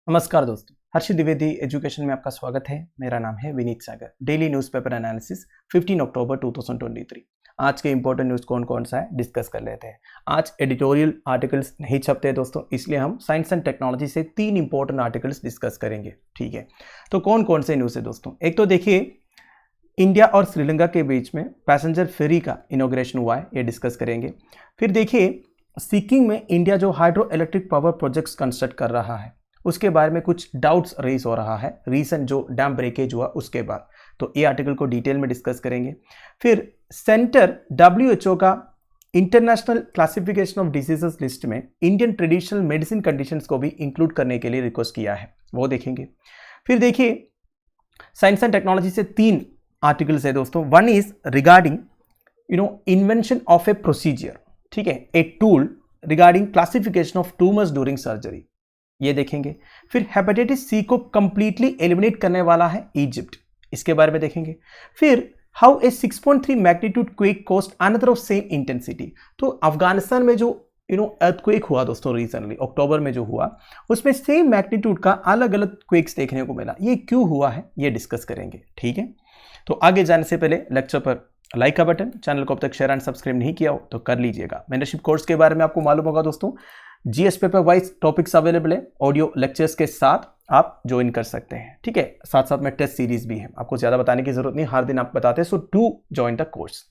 नमस्कार दोस्तों, हर्षित द्विवेदी एजुकेशन में आपका स्वागत है। मेरा नाम है विनीत सागर। डेली न्यूज़पेपर एनालिसिस 15 अक्टूबर 2023। आज के इंपॉर्टेंट न्यूज़ कौन कौन सा है डिस्कस कर लेते हैं। आज एडिटोरियल आर्टिकल्स नहीं छपते दोस्तों, इसलिए हम साइंस एंड टेक्नोलॉजी से 3 इंपॉर्टेंट आर्टिकल्स डिस्कस करेंगे। ठीक है, तो कौन कौन से न्यूज़ है दोस्तों। एक तो देखिए, इंडिया और श्रीलंका के बीच में पैसेंजर फेरी का इनॉग्रेशन हुआ है, ये डिस्कस करेंगे। फिर देखिए, सिक्किम में इंडिया जो hydro electric power projects construct कर रहा है उसके बारे में कुछ डाउट्स रेज हो रहा है रीसेंट जो डैम ब्रेकेज हुआ उसके बाद, तो ये आर्टिकल को डिटेल में डिस्कस करेंगे। फिर सेंटर WHO का international classification of diseases list में इंडियन ट्रेडिशनल मेडिसिन कंडीशंस को भी इंक्लूड करने के लिए रिक्वेस्ट किया है, वो देखेंगे। फिर देखिए, साइंस एंड टेक्नोलॉजी से 3 आर्टिकल्स है दोस्तों। One is regarding invention of A procedure, ठीक है, a tool regarding classification of tumours during surgery, ये देखेंगे। फिर हेपेटाइटिस सी को कंप्लीटली एलिमिनेट करने वाला है इजिप्ट, इसके बारे में देखेंगे। फिर how a 6.3 magnitude quake cost another of same intensity, तो अफगानिस्तान में जो अर्थक्वेक हुआ दोस्तों रिसेंटली अक्टूबर में जो हुआ, उसमें सेम मैग्नीट्यूड का अलग अलग क्वेक्स देखने को मिला। ये क्यों हुआ है ये डिस्कस करेंगे। ठीक है, तो आगे जाने से पहले लेक्चर पर लाइक का बटन, चैनल को अब तक शेयर एंड सब्सक्राइब नहीं किया हो तो कर लीजिएगा। मेंटरशिप कोर्स के बारे में आपको मालूम होगा दोस्तों, GS paper wise topics available है, ऑडियो लेक्चर्स के साथ आप ज्वाइन कर सकते हैं। ठीक है, साथ साथ में टेस्ट सीरीज भी है, आपको ज्यादा बताने की जरूरत नहीं, हर दिन आप बताते हैं। So do join the course.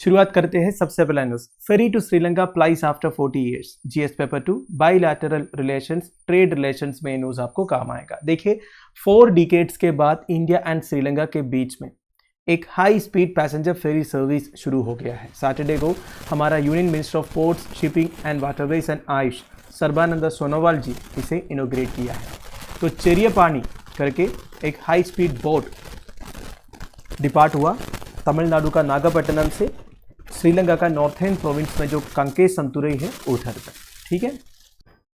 शुरुआत करते हैं सबसे पहला news, ferry to Sri Lanka plies after 40 years, GS paper 2 bilateral relations trade relations में न्यूज आपको काम आएगा। देखिए, 4 डिकेड्स के बाद इंडिया एंड श्रीलंका के बीच में एक high speed passenger ferry service शुरू हो गया है। सैटरडे को हमारा union minister of ports, shipping and waterways and Ayush Sarbananda Sonowal ji इसे इनोग्रेट किया है। तो चेरियापानी करके एक हाई स्पीड बोट डिपार्ट हुआ तमिलनाडु का नागपट्टनम से श्रीलंका का नॉर्थर्न प्रोविंस में जो कंकेसंतुरई है उधर तक। ठीक है,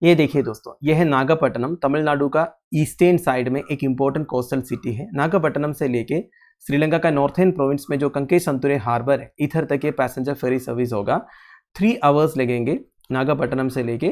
ये देखिए दोस्तों, यह है नागपट्टनम, तमिलनाडु का ईस्टर्न साइड में एक इंपॉर्टेंट कोस्टल सिटी है। नागपट्टनम से लेके श्रीलंका का नॉर्थर्न प्रोविंस में जो कंकेसंतुरई हार्बर है इधर तक ये पैसेंजर फेरी सर्विस होगा। 3 आवर्स लगेंगे नागपट्टनम से लेके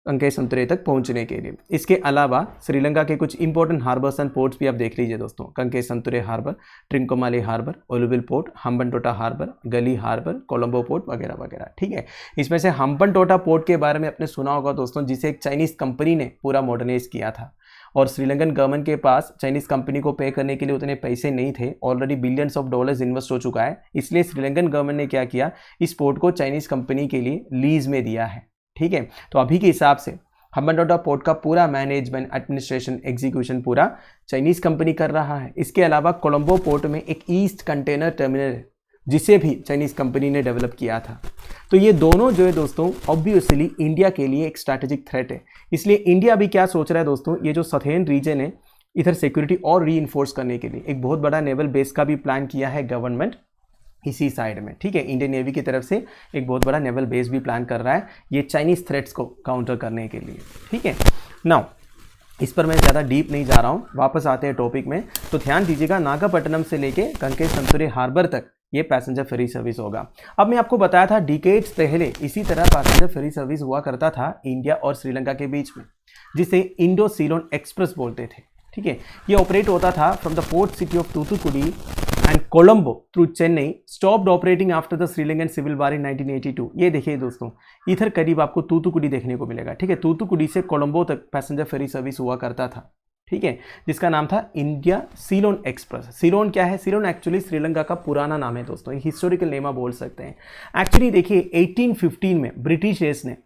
कंकेसंतुरई तक पहुंचने के लिए। इसके अलावा श्रीलंका के कुछ इंपॉर्टेंट हार्बर्स एंड पोर्ट्स भी आप देख लीजिए दोस्तों, Kankesanthurai harbour, Trincomalee harbour, Oluvil port, Hambantota harbour, Galle harbour, Colombo port वगैरह वगैरह। ठीक है, इसमें से हम्बनटोटा पोर्ट के बारे में आपने सुना होगा दोस्तों, जिसे एक चाइनीज कंपनी ने पूरा मॉडर्नाइज किया था और श्रीलंकन गवर्नमेंट के पास चाइनीज कंपनी को पे करने के लिए उतने पैसे नहीं थे। Already billions of dollars invest हो चुका है, इसलिए श्रीलंकन गवर्नमेंट ने क्या किया, इस पोर्ट को चाइनीज कंपनी के लिए लीज में दिया है। ठीक है, तो अभी के हिसाब से हम्बनटोटा पोर्ट का पूरा मैनेजमेंट, एडमिनिस्ट्रेशन, एग्जीक्यूशन पूरा चाइनीज कंपनी कर रहा है। इसके अलावा कोलंबो पोर्ट में एक ईस्ट कंटेनर टर्मिनल है जिसे भी चाइनीज कंपनी ने डेवलप किया था। तो ये दोनों जो है दोस्तों ऑब्वियसली इंडिया के लिए एक स्ट्रैटेजिक थ्रेट है। इसलिए इंडिया अभी क्या सोच रहा है दोस्तों, ये जो सथेन रीजन है इधर सिक्योरिटी और री करने के लिए एक बहुत बड़ा नेवल बेस का भी प्लान किया है गवर्नमेंट इसी साइड में। ठीक है, इंडियन नेवी की तरफ से एक बहुत बड़ा नेवल बेस भी प्लान कर रहा है ये चाइनीज थ्रेट्स को काउंटर करने के लिए। ठीक है, नाउ इस पर मैं ज़्यादा डीप नहीं जा रहा हूँ, वापस आते हैं टॉपिक में। तो ध्यान दीजिएगा, नागपट्टनम से लेके कंकेसंतुरई हार्बर तक ये पैसेंजर फेरी सर्विस होगा। अब मैं आपको बताया था डिकेड्स पहले इसी तरह पैसेंजर फेरी सर्विस हुआ करता था इंडिया और श्रीलंका के बीच में, जिसे इंडो सीलोन एक्सप्रेस बोलते थे। ठीक है, ये ऑपरेट होता था from the port city of Thoothukudi and Colombo through Chennai, stopped operating after the Sri Lankan civil war in 1982। ये देखिए दोस्तों, इधर करीब आपको तूतुकुडी देखने को मिलेगा। ठीक है, तूतुकुडी से कोलंबो तक पैसेंजर फेरी सर्विस हुआ करता था। ठीक है, जिसका नाम था इंडिया सीलोन एक्सप्रेस। सीलोन क्या है, सीलोन एक्चुअली श्रीलंका का पुराना नाम है दोस्तों, हिस्टोरिकल नेम आप बोल सकते हैं। एक्चुअली देखिए 1815 में ब्रिटिशर्स ने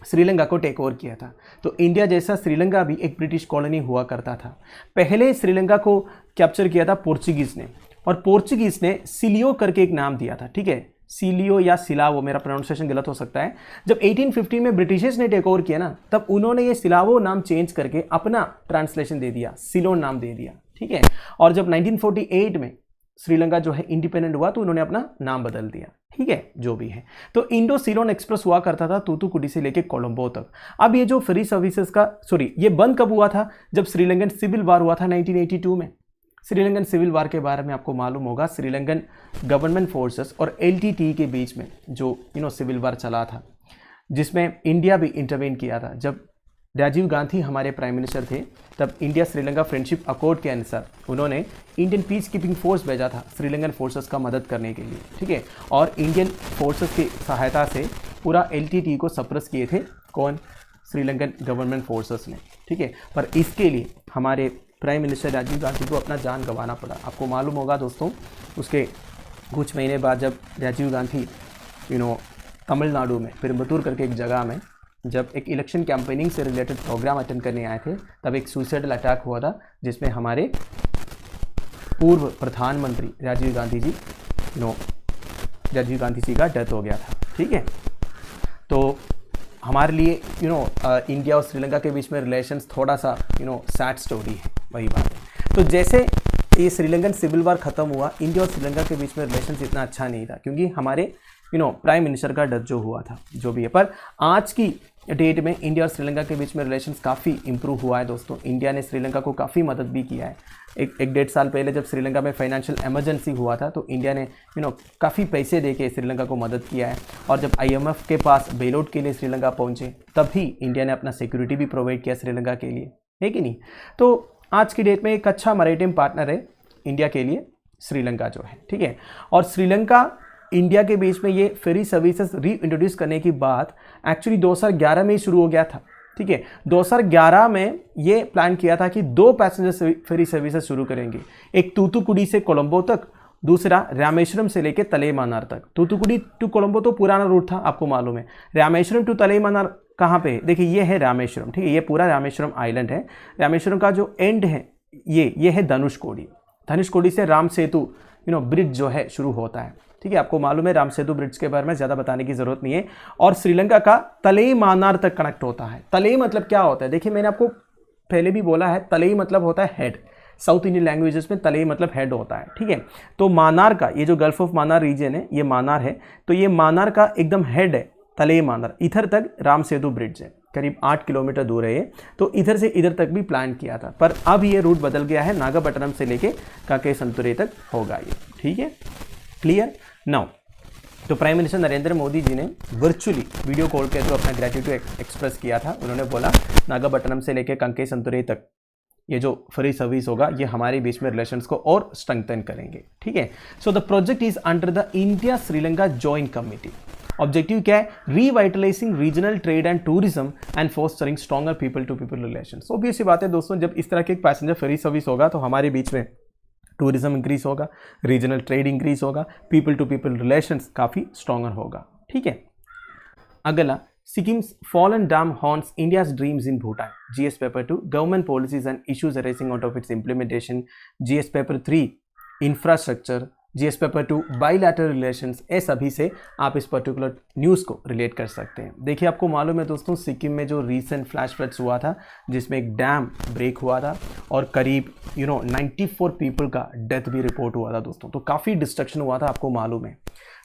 श्रीलंका को टेक ओवर किया था, तो इंडिया जैसा श्रीलंका भी एक ब्रिटिश कॉलोनी हुआ करता था। पहले श्रीलंका को कैप्चर किया था पोर्चुगीज ने, और पोर्चुगीज ने सिलियो करके एक नाम दिया था। ठीक है, सिलियो या सिलावो, मेरा प्रोनाउंसिएशन गलत हो सकता है। जब 1815 में ब्रिटिशर्स ने टेक ओवर किया ना, तब उन्होंने ये सिलावो नाम चेंज करके अपना ट्रांसलेशन दे दिया, सिलोन नाम दे दिया। ठीक है, और जब 1948 में श्रीलंका जो है इंडिपेंडेंट हुआ तो उन्होंने अपना नाम बदल दिया। ठीक है, जो भी है, तो इंडो सीलोन एक्सप्रेस हुआ करता था तूतुकुडी से लेके कोलंबो तक। अब ये जो फेरी सर्विसेज का ये बंद कब हुआ था, जब श्रीलंकन सिविल वार हुआ था 1982 में। श्रीलंकन सिविल वार के बारे में आपको मालूम होगा, श्रीलंकन गवर्नमेंट फोर्सेस और LTTE के बीच में जो सिविल वार चला था, जिसमें इंडिया भी इंटरवेन किया था। जब राजीव गांधी हमारे प्राइम मिनिस्टर थे, तब इंडिया श्रीलंका फ्रेंडशिप अकॉर्ड के अनुसार उन्होंने इंडियन पीस कीपिंग फोर्स भेजा था श्रीलंकन फोर्सेस का मदद करने के लिए, ठीक है। और इंडियन फोर्सेस की सहायता से पूरा LTTE को सप्रेस किए थे, कौन? श्रीलंकन गवर्नमेंट फोर्सेस ने, ठीक है। पर इसके लिए हमारे प्राइम मिनिस्टर राजीव गांधी को अपना जान गंवाना पड़ा। आपको मालूम होगा दोस्तों, उसके कुछ महीने बाद जब राजीव गांधी तमिलनाडु में पेरुम्बतूर करके एक जगह में जब एक इलेक्शन कैंपेनिंग से रिलेटेड प्रोग्राम अटेंड करने आए थे, तब एक सुसाइडल अटैक हुआ था जिसमें हमारे पूर्व प्रधानमंत्री राजीव गांधी जी का डेथ हो गया था, ठीक है। तो हमारे लिए इंडिया और श्रीलंका के बीच में रिलेशंस थोड़ा सा सैड स्टोरी है, वही बात है। तो जैसे ये श्रीलंकन सिविल वार खत्म हुआ, इंडिया और श्रीलंका के बीच में रिलेशंस इतना अच्छा नहीं था, क्योंकि हमारे प्राइम मिनिस्टर का डेथ जो हुआ था, जो भी है। पर आज की डेट में इंडिया और श्रीलंका के बीच में रिलेशंस काफ़ी इंप्रूव हुआ है दोस्तों। इंडिया ने श्रीलंका को काफ़ी मदद भी किया है। एक डेढ़ साल पहले जब श्रीलंका में फाइनेंशियल इमरजेंसी हुआ था, तो इंडिया ने काफ़ी पैसे देके श्रीलंका को मदद किया है। और जब IMF के पास बेलआउट के लिए श्रीलंका पहुंचे, तभी इंडिया ने अपना सिक्योरिटी भी प्रोवाइड किया श्रीलंका के लिए, है कि नहीं। तो आज की डेट में एक अच्छा मैरीटाइम पार्टनर है इंडिया के लिए श्रीलंका जो है, ठीक है। और श्रीलंका इंडिया के बीच में ये फेरी सर्विसेज री इंट्रोड्यूस करने की बात एक्चुअली 2011 में ही शुरू हो गया था, ठीक है। 2011 में ये प्लान किया था कि 2 पैसेंजर फेरी सर्विसेज शुरू करेंगे, एक तूतुकुड़ी से कोलंबो तक, दूसरा रामेश्वरम से लेके तलेमानार तक। तूतुकुड़ी टू कोलंबो तो पुराना रूट था, आपको मालूम है। रामेश्वरम टू तलेमानार कहाँ पे है? देखिए ये है रामेश्वरम, ठीक है। ये पूरा रामेश्वरम आइलैंड है। रामेश्वरम का जो एंड है ये है धनुषकोडी। धनुषकोडी से राम सेतु ब्रिज जो है शुरू होता है, ठीक है। आपको मालूम है राम सेतु ब्रिज के बारे में ज़्यादा बताने की ज़रूरत नहीं है। और श्रीलंका का तलेमानार तक कनेक्ट होता है। तले मतलब क्या होता है? देखिए मैंने आपको पहले भी बोला है, तले मतलब होता है हेड। साउथ इंडियन लैंग्वेजेस में तले मतलब हेड होता है, ठीक है। तो मानार का ये जो गल्फ ऑफ मानार रीजन है, ये मानार है, तो ये मानार का एकदम हेड है तलेमानार। इधर तक राम सेतु ब्रिज है, करीब 8 किलोमीटर दूर है ये। तो इधर से इधर तक भी प्लान किया था, पर अब ये रूट बदल गया है, नागापट्टनम से लेके काकेसंतुरे तक होगा ये, ठीक है। Clear now. तो प्राइम मिनिस्टर नरेंद्र मोदी जी ने वर्चुअली वीडियो कॉल के थ्रू अपना ग्रेटिट्यूड एक्सप्रेस किया था। उन्होंने बोला नागापट्टनम से लेकर काकेसंतुरे तक ये जो फ्री सर्विस होगा, ये हमारे बीच में रिलेशंस को और स्ट्रेंथन करेंगे, ठीक है। So the project is under the India Sri Lanka joint committee. Objective क्या है? Revitalising regional trade and tourism and fostering stronger people to people relations. Obvious सी बात है दोस्तों, जब इस तरह की एक पैसेंजर फ्री सर्विस होगा तो हमारे बीच में टूरिज्म इंक्रीज होगा, रीजनल ट्रेड इंक्रीज होगा, पीपल टू पीपल रिलेशंस काफ़ी स्ट्रॉन्गर होगा, ठीक है। अगला, Sikim's fallen dam haunts India's dreams in Bhutan. GS Paper 2, Government Policies and Issues Arising Out of Its Implementation. GS Paper 3, Infrastructure. GS Paper 2, Bilateral Relations. ये सभी से आप इस पर्टिकुलर न्यूज़ को रिलेट कर सकते हैं। देखिए आपको मालूम है दोस्तों, सिक्किम में जो रीसेंट फ्लैश फ्लड्स हुआ था, जिसमें एक डैम ब्रेक हुआ था और करीब 94 पीपल का डेथ भी रिपोर्ट हुआ था दोस्तों। तो काफ़ी डिस्ट्रक्शन हुआ था, आपको मालूम है।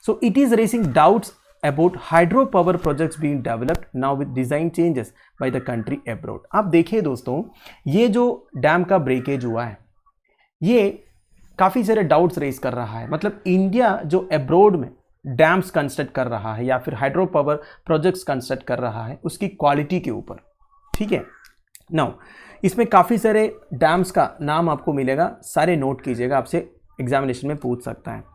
So it is racing doubts about hydropower projects being developed now with design changes by the country abroad. आप देखिए दोस्तों, ये जो डैम का ब्रेकेज हुआ है, ये काफ़ी सारे डाउट्स रेज कर रहा है। मतलब इंडिया जो एब्रोड में डैम्स कंस्ट्रक्ट कर रहा है या फिर हाइड्रो पावर प्रोजेक्ट्स कंस्ट्रक्ट कर रहा है, उसकी क्वालिटी के ऊपर, ठीक है। नाउ इसमें काफ़ी सारे डैम्स का नाम आपको मिलेगा, सारे नोट कीजिएगा, आपसे एग्जामिनेशन में पूछ सकता है।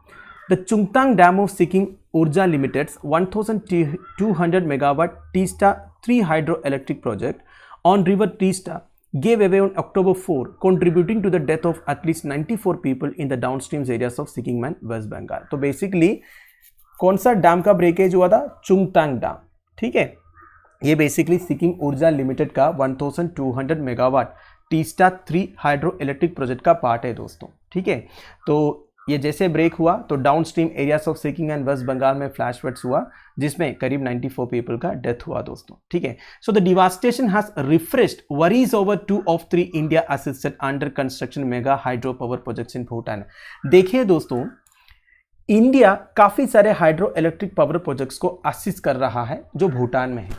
The Chungtang Dam of Sikkim Urja Limited's 1,200 megawatt Teesta 3 hydroelectric project on River Teesta gave away on October 4, contributing to the death of at least 94 people in the downstream areas of Sikkim and West Bengal. तो basically कौन सा dam का breakage हुआ था? चुंगतांग dam, ठीक है। ये basically Sikkim ऊर्जा लिमिटेड का 1,200 megawatt Teesta 3 hydro electric project का पार्ट है दोस्तों, ठीक है। तो ये जैसे ब्रेक हुआ तो down stream areas of Sikkim and West Bengal में फ्लैश फ्लड्स हुआ, जिसमें करीब 94 पीपल का डेथ हुआ दोस्तों, ठीक है। So the devastation has refreshed worries over 2 of 3 India assisted under construction mega hydro power projects in Bhutan. देखिए दोस्तों, इंडिया काफ़ी सारे हाइड्रो इलेक्ट्रिक पावर प्रोजेक्ट्स को असिस्ट कर रहा है जो भूटान में है,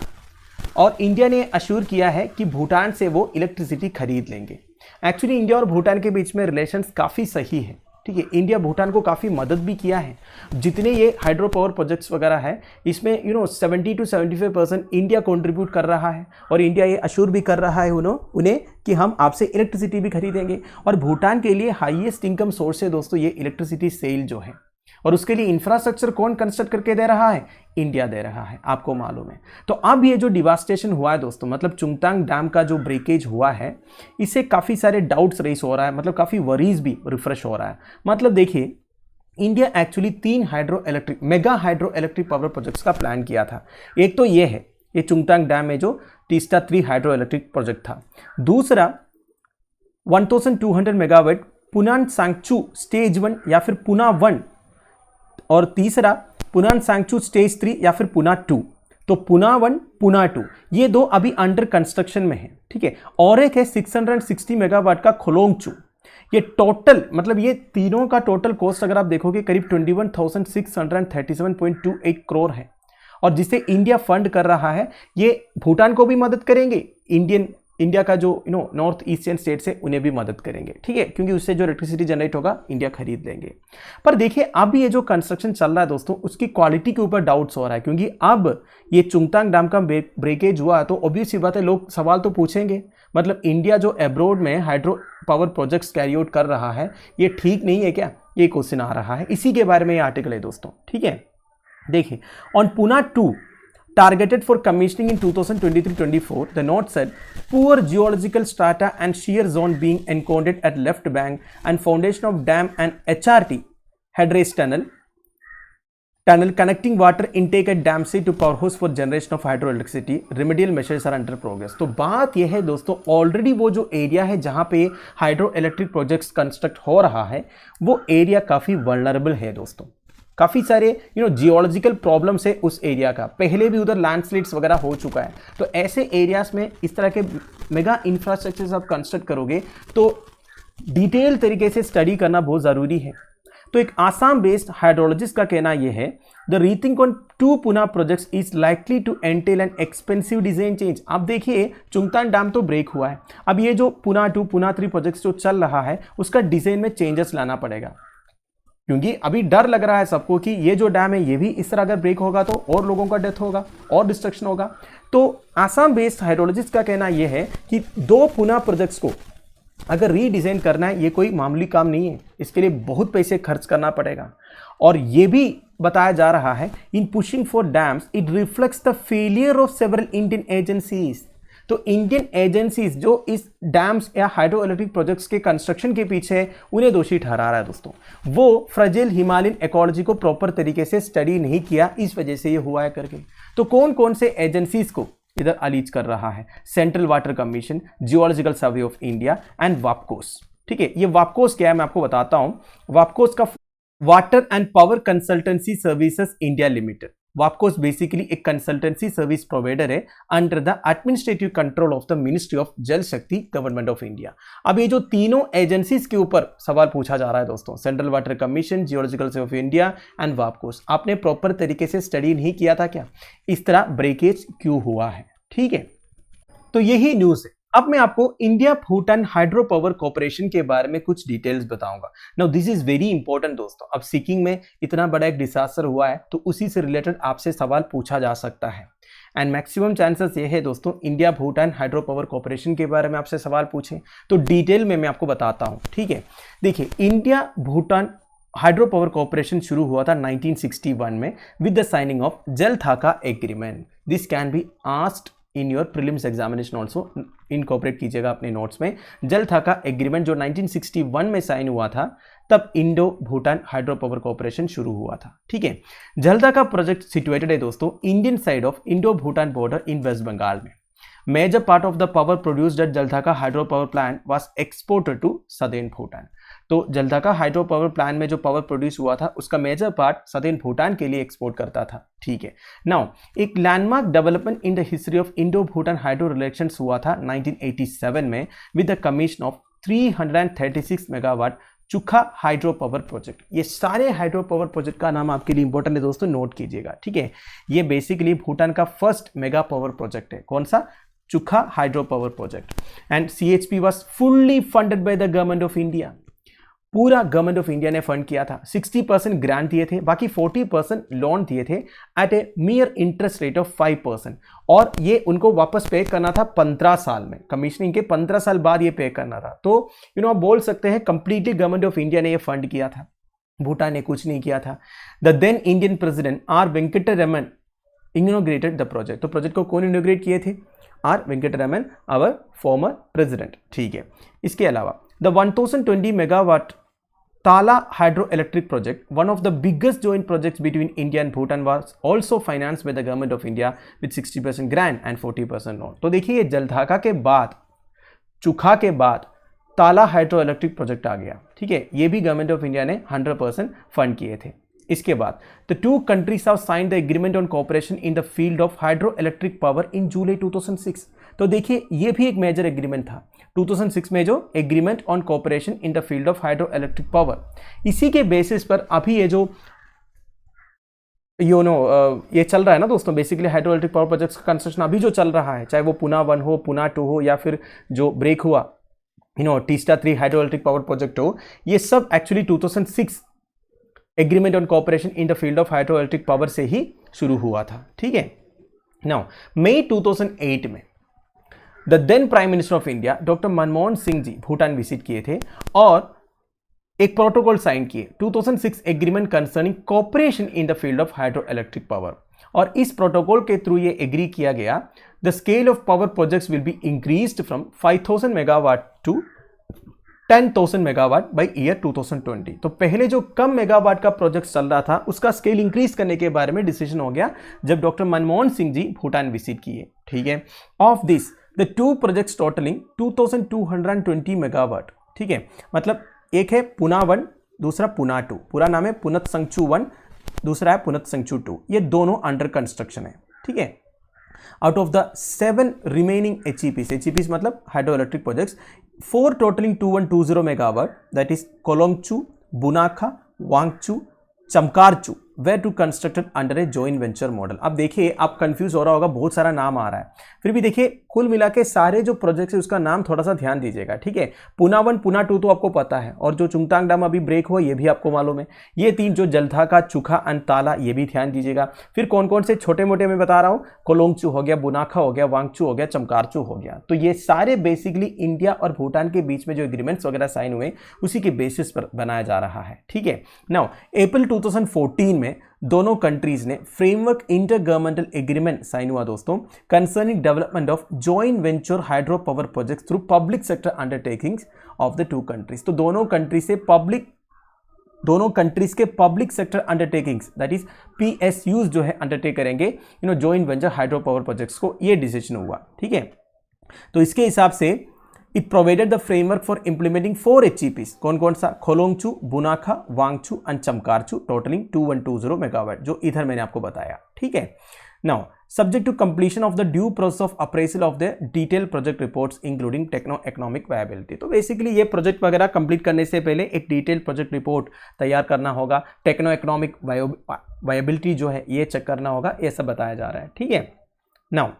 और इंडिया ने अश्योर किया है कि भूटान से वो इलेक्ट्रिसिटी खरीद लेंगे। एक्चुअली इंडिया और भूटान के बीच में रिलेशंस काफ़ी सही है, ठीक है। इंडिया भूटान को काफ़ी मदद भी किया है। जितने ये हाइड्रो पावर प्रोजेक्ट्स वगैरह है इसमें 70 to 75% इंडिया कंट्रीब्यूट कर रहा है और इंडिया ये अश्योर भी कर रहा है उन्हें कि हम आपसे इलेक्ट्रिसिटी भी खरीदेंगे। और भूटान के लिए हाईएस्ट इनकम सोर्स है दोस्तों ये इलेक्ट्रिसिटी सेल जो है, और उसके लिए इंफ्रास्ट्रक्चर कौन कंस्ट्रक्ट करके दे रहा है? इंडिया दे रहा है, आपको मालूम है। तो अब ये जो डिवास्टेशन हुआ है दोस्तों, मतलब चुंगतांग डैम का जो ब्रेकेज हुआ है, इससे काफ़ी सारे डाउट्स रेस हो रहा है, मतलब काफ़ी वरीज भी रिफ्रेश हो रहा है। मतलब देखिए, India actually 3 mega hydro electric power projects का प्लान किया था। एक तो ये है, ये चुंगतांग डैम में जो तीस्ता 3 हाइड्रो इलेक्ट्रिक प्रोजेक्ट था। दूसरा 1200 मेगावाट पुनान सांगचू स्टेज 1 या फिर पुना 1, और तीसरा पुनान सांगचू स्टेज 3 या फिर पुना 2। तो पुना 1 पुना 2 ये दो अभी अंडर कंस्ट्रक्शन में है, ठीक है। और एक है 660 मेगावाट का खोलोंगचू। ये टोटल मतलब ये तीनों का टोटल कॉस्ट अगर आप देखोगे करीब 21,637.28 करोड़ है, और जिसे इंडिया फंड कर रहा है। ये भूटान को भी मदद करेंगे, इंडिया का जो नॉर्थ ईस्टर्न स्टेट्स है उन्हें भी मदद करेंगे, ठीक है, क्योंकि उससे जो इलेक्ट्रिसिटी जनरेट होगा इंडिया खरीद लेंगे। पर देखिए, अब ये जो कंस्ट्रक्शन चल रहा है दोस्तों, उसकी क्वालिटी के ऊपर डाउट्स हो रहा है, क्योंकि अब ये चुंगतांग डैम का ब्रेकेज हुआ तो ऑब्वियस सी बात है, लोग सवाल तो पूछेंगे। मतलब इंडिया जो अब्रॉड में hydro power projects carry out कर रहा है, ये ठीक नहीं है क्या? ये क्वेश्चन आ रहा है। इसी के बारे में ये आर्टिकल है दोस्तों, ठीक है। देखिए, on Pune 2 targeted for commissioning in 2023-24, the note said poor geological strata and shear zone being encountered at left bank and foundation of dam and HRT headrace tunnel connecting water intake at dam site to power house for generation of hydroelectricity. Remedial measures are under progress. तो बात यह है दोस्तों, already वो जो area है जहां पे हाइड्रो इलेक्ट्रिक प्रोजेक्ट्स कंस्ट्रक्ट हो रहा है, वो एरिया काफ़ी वल्नरेबल है दोस्तों। काफ़ी सारे जियोलॉजिकल प्रॉब्लम्स है उस एरिया का, पहले भी उधर लैंडस्लाइड्स वगैरह हो चुका है। तो ऐसे एरियाज में इस तरह के मेगा इंफ्रास्ट्रक्चर्स आप कंस्ट्रक्ट करोगे तो डिटेल तरीके से स्टडी करना बहुत ज़रूरी है। तो एक आसाम बेस्ड हाइड्रोलॉजिस्ट का कहना यह है, the rethink on 2 Puna projects is likely to entail an expensive design change. अब देखिए, चुंगतांग डैम तो ब्रेक हुआ है, अब ये जो पुना 2 पुना 3 प्रोजेक्ट्स जो चल रहा है उसका डिजाइन में चेंजेस लाना पड़ेगा, क्योंकि अभी डर लग रहा है सबको कि ये जो डैम है ये भी इस तरह अगर ब्रेक होगा तो और लोगों का डेथ होगा और डिस्ट्रक्शन होगा। तो आसाम बेस्ड हाइड्रोलॉजिस्ट का कहना यह है कि 2 पुना प्रोजेक्ट्स को अगर रीडिज़ाइन करना है ये कोई मामूली काम नहीं है, इसके लिए बहुत पैसे खर्च करना पड़ेगा। और ये भी बताया जा रहा है, in pushing for dams it reflects the failure of several Indian agencies. तो इंडियन एजेंसीज जो इस डैम्स या हाइड्रो इलेक्ट्रिक प्रोजेक्ट्स के कंस्ट्रक्शन के पीछे उन्हें दोषी ठहरा रहा है दोस्तों। वो फ्रेजाइल हिमालयन इकोलॉजी को प्रॉपर तरीके से स्टडी नहीं किया, इस वजह से ये हुआ है करके। तो कौन कौन से एजेंसीज को इधर अलीज कर रहा है? Central water commission, geological survey of India and वापकोस, ठीक है। ये वापकोस क्या है मैं आपको बताता हूं। वापकोस का water and power consultancy services India limited. वापकोस बेसिकली एक कंसल्टेंसी सर्विस प्रोवाइडर है under the administrative control of the ministry of Jal Shakti, government of India. अब ये जो तीनों एजेंसीज के ऊपर सवाल पूछा जा रहा है दोस्तों, central water commission, geological survey of India and वापकोस, आपने प्रॉपर तरीके से स्टडी नहीं किया था क्या? इस तरह ब्रेकेज क्यों हुआ है, ठीक है। तो यही न्यूज है। अब मैं आपको India Bhutan hydro power corporation के बारे में कुछ डिटेल्स बताऊंगा। Now this is very important दोस्तों। अब सिक्किम में इतना बड़ा एक डिजास्टर हुआ है तो उसी से रिलेटेड आपसे सवाल पूछा जा सकता है, एंड मैक्सिमम चांसेस ये है दोस्तों India Bhutan hydro power corporation के बारे में आपसे सवाल पूछें तो डिटेल में मैं आपको बताता हूं, ठीक है। देखिए, India Bhutan hydro power corporation शुरू हुआ था 1961 में with the signing of Jaldhaka agreement. This can be asked in your prelims examination also, incorporate कीजिएगा अपने नोट्स में। जलथाका एग्रीमेंट जो 1961 में साइन हुआ था, तब Indo Bhutan hydro power corporation शुरू हुआ था, ठीक है। जलथाका प्रोजेक्ट सिचुएटेड है दोस्तों Indian side of Indo Bhutan border in west Bengal में। Major part of the power produced at Jaldhaka hydro power plant was exported to southern Bhutan. तो जलथाका हाइड्रो पावर प्लांट में जो पावर प्रोड्यूस हुआ था उसका मेजर पार्ट सदर्न भूटान के लिए एक्सपोर्ट करता था, ठीक है। नाउ एक landmark development in the history of Indo Bhutan hydro relations हुआ था 1987 में with the commission of 336 megawatt चुखा hydro power project. ये सारे हाइड्रो पावर प्रोजेक्ट का नाम आपके लिए इंपॉर्टेंट है दोस्तों, नोट कीजिएगा, ठीक है। ये बेसिकली भूटान का फर्स्ट मेगा पावर प्रोजेक्ट है। कौन सा? Chukha hydro power project. And CHP was fully funded by the government of India। पूरा गवर्नमेंट ऑफ इंडिया ने फंड किया था। 60% ग्रांट दिए थे, बाकी 40% लोन दिए थे at a mere interest rate of 5%, और ये उनको वापस पे करना था 15 साल में। कमीशनिंग के 15 साल बाद ये पे करना था। तो आप बोल सकते हैं कंप्लीटली गवर्नमेंट ऑफ इंडिया ने ये फंड किया था, भूटान ने कुछ नहीं किया था। The then Indian president R Venkataraman inaugurated the project. तो प्रोजेक्ट को कौन इनॉग्रेट किए थे? R Venkataraman, our former president. ठीक है, इसके अलावा the 1020 megawatt Tala hydroelectric project, one of the biggest joint projects between India and Bhutan, was also financed by the government of India with 60% grant and 40% loan। तो देखिए, ये जलढाका के बाद, चुखा के बाद ताला हाइड्रो इलेक्ट्रिक प्रोजेक्ट आ गया। ठीक है, ये भी गवर्नमेंट ऑफ इंडिया ने 100% फंड किए थे। इसके बाद the two countries have signed the agreement on cooperation in the field of hydro electric power in July 2006। तो देखिए, ये भी एक मेजर एग्रीमेंट था 2006 में, जो agreement on cooperation in the field of hydro electric power. इसी के बेसिस पर अभी ये जो ये चल रहा है ना दोस्तों, basically hydro electric power projects का कंस्ट्रक्शन अभी जो चल रहा है, चाहे वो पुना 1 हो, पुना 2 हो, या फिर जो ब्रेक हुआ Teesta 3 hydro electric power project हो, ये सब actually 2006 agreement on cooperation in the field of hydro electric power से ही शुरू हुआ था। ठीक है, नाउ मई 2008 में the then prime minister of India doctor Manmohan Singh ji Bhutan visit किए थे और एक प्रोटोकॉल साइन किए, 2006 agreement concerning cooperation in the field of hydro electric power. और इस प्रोटोकॉल के थ्रू ये एग्री किया गया, the scale of power projects will be increased from 5000 megawatt to 10,000 megawatt by year 2020। तो पहले जो कम मेगावाट का प्रोजेक्ट चल रहा था, उसका स्केल इंक्रीज करने के बारे में डिसीजन हो गया जब डॉक्टर मनमोहन सिंह जी भूटान विजिट किए। ठीक है, of this the two projects totalling 2220 megawatt. ठीक है, मतलब एक है पुना 1, दूसरा पुना 2। पूरा नाम है पुनत संगचू 1, दूसरा है पुनत संगचू 2। ये दोनों अंडर कंस्ट्रक्शन है। ठीक है, out of the 7 remaining HEPs मतलब hydro electric projects, 4 totalling 2120 megawatt, that is Kholongchu, Bunakha, Wangchu, Chamkharchu, were to constructed under a joint venture model. अब देखिए, आप कंफ्यूज हो रहा होगा, बहुत सारा नाम आ रहा है, फिर भी देखिए कुल मिला के सारे जो प्रोजेक्ट्स है उसका नाम थोड़ा सा ध्यान दीजिएगा। ठीक है, पुना 1 पुना 2 तो आपको पता है, और जो चुंगतांग डैम अभी ब्रेक हुआ ये भी आपको मालूम है। ये 3 जो जलढाका, चुखा एंड ताला, ये भी ध्यान दीजिएगा। फिर कौन कौन से छोटे मोटे मैं बता रहा हूँ, कोलोंगचू हो गया, बुनाखा हो गया, वांगचू हो गया, चमकारचू हो गया। तो ये सारे बेसिकली इंडिया और भूटान के बीच में जो एग्रीमेंट्स वगैरह साइन हुए उसी के बेसिस पर बनाया जा रहा है। ठीक है, नाउ अप्रैल 2014 में दोनों कंट्रीज ने framework inter governmental agreement sign हुआ दोस्तों, concerning development of joint venture hydro power projects through public sector undertakings of the two countries. तो दोनों कंट्रीज के public sector undertakings, that is PSUs जो है अंडरटेक करेंगे joint venture hydro power projects को, ये डिसीजन हुआ। ठीक है, तो इसके हिसाब से it provided the framework for implementing 4 HEPs। कौन कौन सा? Kholongchu, Bunakha, Wangchu and Chamkharchu, totalling 2120 megawatt, जो इधर मैंने आपको बताया। ठीक है, now subject to completion of the due process of appraisal of the detail project reports including techno economic viability. तो बेसिकली ये प्रोजेक्ट वगैरह कंप्लीट करने से पहले एक डिटेल प्रोजेक्ट रिपोर्ट तैयार करना होगा, टेक्नो इकोनॉमिक वायबिलिटी जो है ये चेक करना होगा, ये सब बताया जा रहा है। ठीक है, नाउ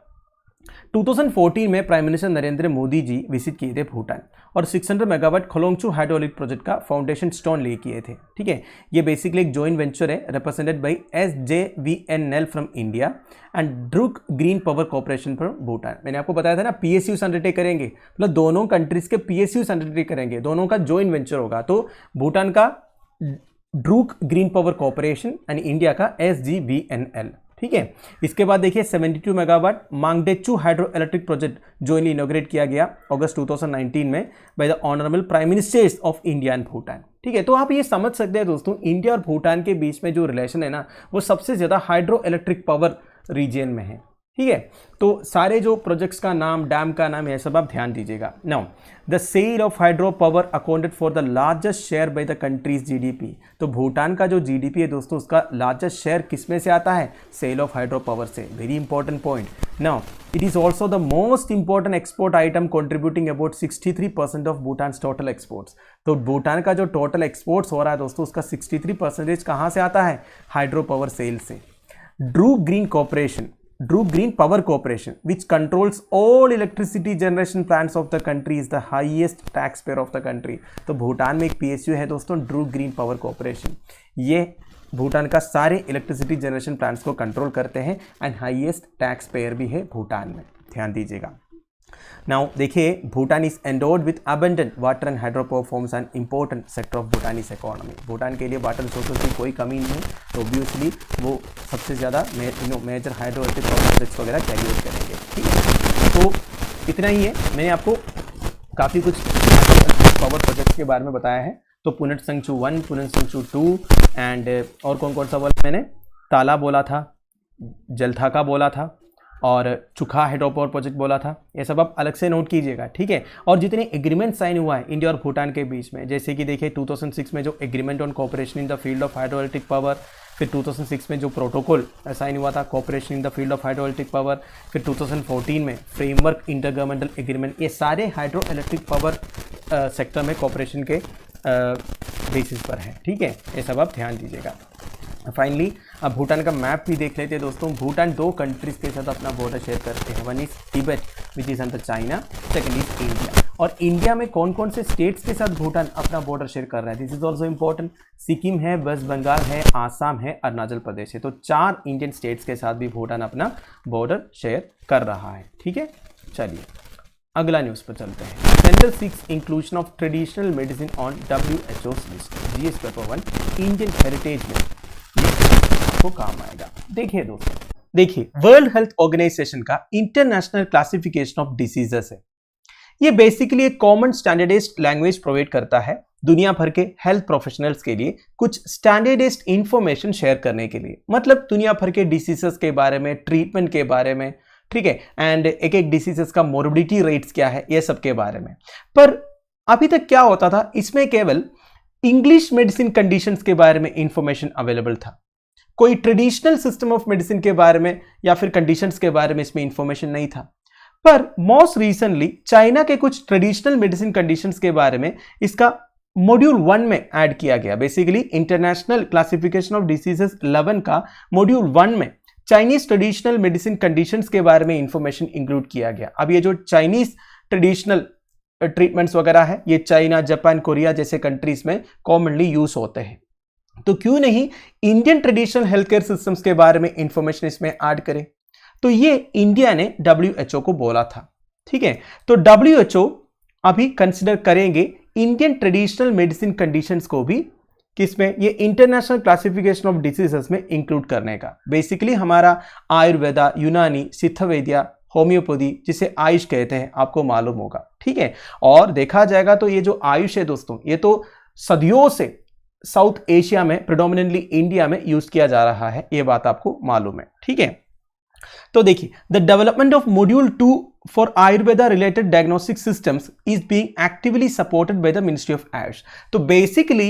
2014 में prime minister Narendra Modi ji visit किए थे भूटान और 600 megawatt Kholongchu hydro electric project का फाउंडेशन स्टोन ले किए थे। ठीक है, ये बेसिकली एक जॉइंट वेंचर है represented by SJVNL from India and Druk green power corporation from Bhutan. मैंने आपको बताया था ना, PSUs अंडरटेक करेंगे, मतलब दोनों कंट्रीज के PSUs अंडरटेक करेंगे, दोनों का जॉइंट वेंचर होगा। तो भूटान का Druk green power corporation and India का SJVNL। ठीक है, इसके बाद देखिए 72 megawatt Mangdechhu hydro electric project jointly inaugurate किया गया अगस्त 2019 में by the honourable prime ministers of India and Bhutan. ठीक है, तो आप ये समझ सकते हैं दोस्तों, इंडिया और भूटान के बीच में जो रिलेशन है ना, वो सबसे ज़्यादा हाइड्रो इलेक्ट्रिक पावर रीजन में है। ठीक है, तो सारे जो प्रोजेक्ट्स का नाम, डैम का नाम, यह सब आप ध्यान दीजिएगा। Now the sale of hydro power accounted for the largest share by the country's GDP। तो भूटान का जो GDP है दोस्तों, उसका लार्जेस्ट शेयर किसमें से आता है? सेल ऑफ हाइड्रो पावर से। Very important point. Now it is also the most important export item contributing about 63% of Bhutan total exports. तो भूटान का जो टोटल एक्सपोर्ट्स हो रहा है दोस्तों, उसका 63% कहाँ से आता है? हाइड्रो पावर सेल से। Drew green corporation Drew Green Power Corporation, which controls all electricity generation plants of the country, is the highest taxpayer of the country. तो भूटान में एक PSU है दोस्तों, ड्रू ग्रीन पावर कॉर्पोरेशन। ये भूटान का सारे electricity generation plants को control करते हैं एंड हाईएस्ट टैक्स पेयर भी है भूटान में, ध्यान दीजिएगा। नाउ देखिए, Bhutan is endowed with abundant water and hydro power forms and important sector of भूटानीज economy. Bhutan के लिए वाटर रिसोर्सेज की कोई कमी नहीं है, तो ऑब्वियसली वो सबसे ज़्यादा major hydro electric power projects वगैरह कैरी आउट करेंगे, ठीक है। तो इतना ही है, मैंने आपको काफ़ी कुछ पावर प्रोजेक्ट्स के बारे में बताया है। तो पुनट संगचू 1, पुनट संगचू 2 एंड और कौन कौन सा बोला मैंने, ताला बोला था, जलथाका बोला था और चुखा हाइड्रो पावर प्रोजेक्ट बोला था। ये सब आप अलग से नोट कीजिएगा, ठीक है। और जितने एग्रीमेंट साइन हुआ है इंडिया और भूटान के बीच में, जैसे कि देखिए 2006 में जो agreement on cooperation in the field of hydro electric power, फिर 2006 में जो प्रोटोकॉल साइन हुआ था cooperation in the field of hydro electric power, फिर 2014 में फ्रेमवर्क इंटरगवर्नमेंटल एग्रीमेंट, ये सारे हाइड्रो इलेक्ट्रिक पावर सेक्टर में कोऑपरेशन के बेसिस पर है, ठीक है। ये सब आप ध्यान दीजिएगा। फाइनली अब भूटान का मैप भी देख लेते हैं दोस्तों। भूटान 2 कंट्रीज के साथ अपना बॉर्डर शेयर करते हैं। One is Tibet which is under China, second is India. और इंडिया में कौन कौन से स्टेट्स के साथ भूटान अपना बॉर्डर शेयर कर रहा है, this is also important. Sikkim है, वेस्ट बंगाल है, आसाम है, अरुणाचल प्रदेश है। तो 4 इंडियन स्टेट्स के साथ भी भूटान अपना बॉर्डर शेयर कर रहा है, ठीक है। चलिए अगला न्यूज़ पर चलते हैं। Centre seeks inclusion of traditional medicine on WHO's लिस्ट, जीएस पेपर 1 इंडियन हेरिटेज में आपको काम आएगा। देखिए दोस्तों, देखिए वर्ल्ड हेल्थ ऑर्गेनाइजेशन का इंटरनेशनल क्लासिफिकेशन ऑफ डिसीजेस है। ये बेसिकली एक कॉमन स्टैंडर्डाइज्ड लैंग्वेज प्रोवाइड करता है दुनिया भर के हेल्थ प्रोफेशनल्स के लिए कुछ स्टैंडर्डाइज्ड इंफॉर्मेशन शेयर करने के लिए, मतलब दुनिया भर के डिसीजेस के बारे में, ट्रीटमेंट के बारे में, ठीक है, एंड एक एक डिसीजेस का मोर्बिडिटी रेट्स क्या है, ये सब के बारे में। पर अभी तक क्या होता था, इसमें केवल इंग्लिश मेडिसिन कंडीशंस के बारे में इंफॉर्मेशन अवेलेबल था। कोई ट्रेडिशनल सिस्टम ऑफ मेडिसिन के बारे में या फिर कंडीशंस के बारे में इसमें इंफॉर्मेशन नहीं था। पर मोस्ट रिसेंटली चाइना के कुछ ट्रेडिशनल मेडिसिन कंडीशंस के बारे में इसका मॉड्यूल 1 में ऐड किया गया। Basically international classification of diseases 11 का मॉड्यूल 1 में चाइनीज ट्रेडिशनल मेडिसिन कंडीशंस के बारे में इंफॉर्मेशन इंक्लूड किया गया। अब ये जो चाइनीज ट्रेडिशनल ट्रीटमेंट्स वगैरह है, ये चाइना, जापान, कोरिया जैसे कंट्रीज में कॉमनली यूज होते हैं। तो क्यों नहीं Indian traditional health care systems के बारे में इंफॉर्मेशन इसमें ऐड करें। तो ये इंडिया ने WHO को बोला था, ठीक है। तो WHO अभी कंसिडर करेंगे इंडियन ट्रेडिशनल मेडिसिन कंडीशंस को भी किसमें, ये इंटरनेशनल क्लासिफिकेशन ऑफ डिसीजेस में इंक्लूड करने का। बेसिकली हमारा आयुर्वेदा, यूनानी, सिद्धवैद्या, होम्योपैथी जिसे आयुष कहते हैं, आपको मालूम होगा, ठीक है। और देखा जाएगा तो ये जो आयुष है दोस्तों, ये तो सदियों से साउथ एशिया में, प्रेडोमिनेंटली इंडिया में यूज किया जा रहा है, ये बात आपको मालूम है, ठीक है। तो देखिए, the development of module 2 for Ayurveda related diagnostic systems is being actively supported by the ministry of Ayush. तो बेसिकली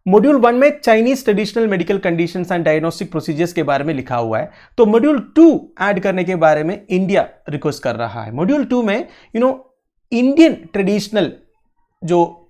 मॉड्यूल 1 में Chinese traditional medical conditions and diagnostic procedures के बारे में लिखा हुआ है। तो मॉड्यूल 2 ऐड करने के बारे में इंडिया रिक्वेस्ट कर रहा है। मॉड्यूल 2 में इंडियन ट्रेडिशनल जो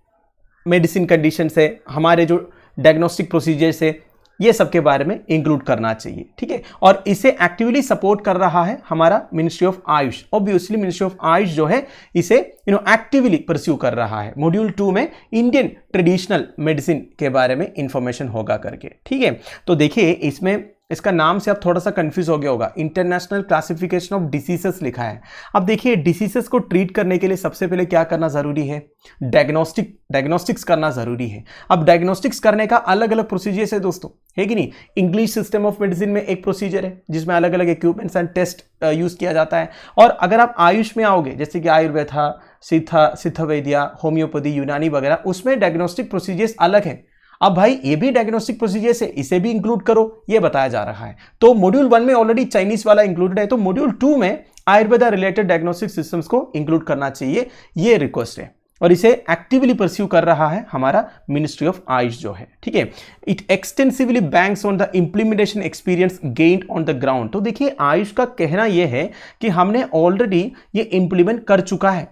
मेडिसिन कंडीशंस है, हमारे जो डायग्नोस्टिक प्रोसीजर्स है, ये सब के बारे में इंक्लूड करना चाहिए, ठीक है। और इसे एक्टिवली सपोर्ट कर रहा है हमारा ministry of Ayush. Obviously ministry of Ayush जो है इसे एक्टिवली परस्यू कर रहा है। मॉड्यूल 2 में इंडियन ट्रेडिशनल मेडिसिन के बारे में इंफॉर्मेशन होगा करके, ठीक है। तो देखिए, इसमें इसका नाम से आप थोड़ा सा कंफ्यूज हो गया होगा, इंटरनेशनल क्लासिफिकेशन ऑफ डिसीजेस लिखा है। अब देखिए, डिसीजेस को ट्रीट करने के लिए सबसे पहले क्या करना जरूरी है, डायग्नोस्टिक्स करना जरूरी है। अब डायग्नोस्टिक्स करने का अलग अलग प्रोसीजर्स है दोस्तों, है कि नहीं। इंग्लिश सिस्टम ऑफ मेडिसिन में एक प्रोसीजर है जिसमें अलग अलग इक्विपमेंट्स एंड टेस्ट यूज किया जाता है। और अगर आप आयुष में आओगे, जैसे कि आयुर्वेदा, सिद्धवैद्या, होम्योपैथी, यूनानी वगैरह, उसमें डायग्नोस्टिक प्रोसीजर्स अलग है। अब भाई ये भी डायग्नोस्टिक प्रोसीजर से, इसे भी इंक्लूड करो, ये बताया जा रहा है। तो मॉड्यूल 1 में ऑलरेडी चाइनीज वाला इंक्लूडेड है, तो मॉड्यूल 2 में आयुर्वेदा रिलेटेड डायग्नोस्टिक सिस्टम्स को इंक्लूड करना चाहिए, ये रिक्वेस्ट है। और इसे एक्टिवली परस्यू कर रहा है हमारा मिनिस्ट्री ऑफ आयुष जो है, ठीक है। It extensively banks on the implementation experience gained on the ground. तो देखिए, आयुष का कहना यह है कि हमने ऑलरेडी ये इंप्लीमेंट कर चुका है,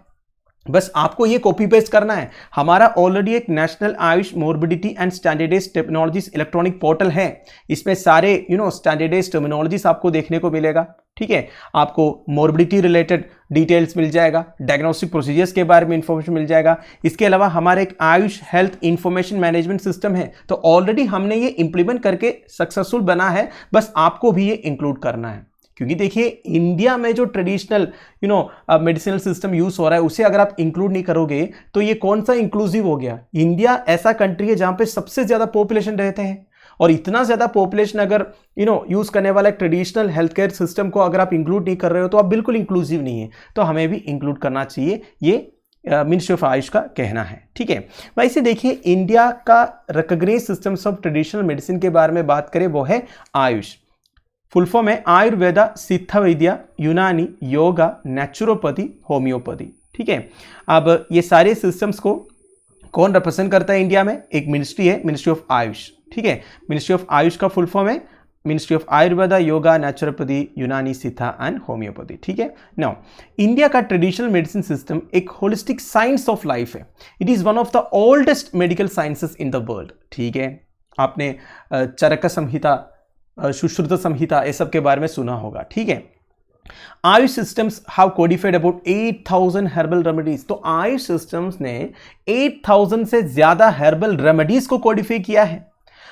बस आपको ये कॉपी पेस्ट करना है। हमारा ऑलरेडी एक national AYUSH morbidity and standardised technologies electronic portal है। इसमें सारे स्टैंडर्डाइज्ड टर्मिनोलॉजीज आपको देखने को मिलेगा, ठीक है। आपको मोर्बिडिटी रिलेटेड डिटेल्स मिल जाएगा, डायग्नोस्टिक प्रोसीजर्स के बारे में इंफॉर्मेशन मिल जाएगा। इसके अलावा हमारे एक Ayush health information management system है, तो ऑलरेडी हमने ये इंप्लीमेंट करके सक्सेसफुल बना है, बस आपको भी ये इंक्लूड करना है। क्योंकि देखिए इंडिया में जो ट्रेडिशनल मेडिसिनल सिस्टम यूज हो रहा है उसे अगर आप इंक्लूड नहीं करोगे तो ये कौन सा इंक्लूसिव हो गया। इंडिया ऐसा कंट्री है जहां पे सबसे ज्यादा पॉपुलेशन रहते हैं, और इतना ज्यादा पॉपुलेशन अगर यूज करने वाला एक ट्रेडिशनल हेल्थ केयर सिस्टम को अगर आप इंक्लूड नहीं कर रहे हो तो आप बिल्कुल इंक्लूसिव नहीं है। तो हमें भी इंक्लूड करना चाहिए, ये मिनिस्ट्री ऑफ आयुष का कहना है। ठीक है, वैसे देखिए इंडिया का recognised systems of traditional medicine के बारे में बात करें वो है आयुष। फुल फॉर्म है आयुर्वेदा, सिद्ध वैद्य, यूनानी, योगा, नेचुरोपैथी, होम्योपैथी। ठीक है, अब ये सारे सिस्टम्स को कौन रिप्रेजेंट करता है इंडिया में? एक मिनिस्ट्री है, मिनिस्ट्री ऑफ आयुष। ठीक है, मिनिस्ट्री ऑफ आयुष का फुल फॉर्म है ministry of Ayurveda, yoga, naturopathy, यूनानी, सिद्धा एंड होम्योपैथी। ठीक है, नाउ इंडिया का ट्रेडिशनल मेडिसिन सिस्टम एक होलिस्टिक साइंस ऑफ लाइफ है। It is one of the oldest medical sciences in the world. ठीक है, आपने चरक संहिता, सुश्रुत संहिता ये सब के बारे में सुना होगा। ठीक है, Ayush systems have codified about 8000 herbal remedies. तो आयुष सिस्टम्स ने 8000 से ज्यादा हर्बल रेमेडीज को कोडिफाई किया है।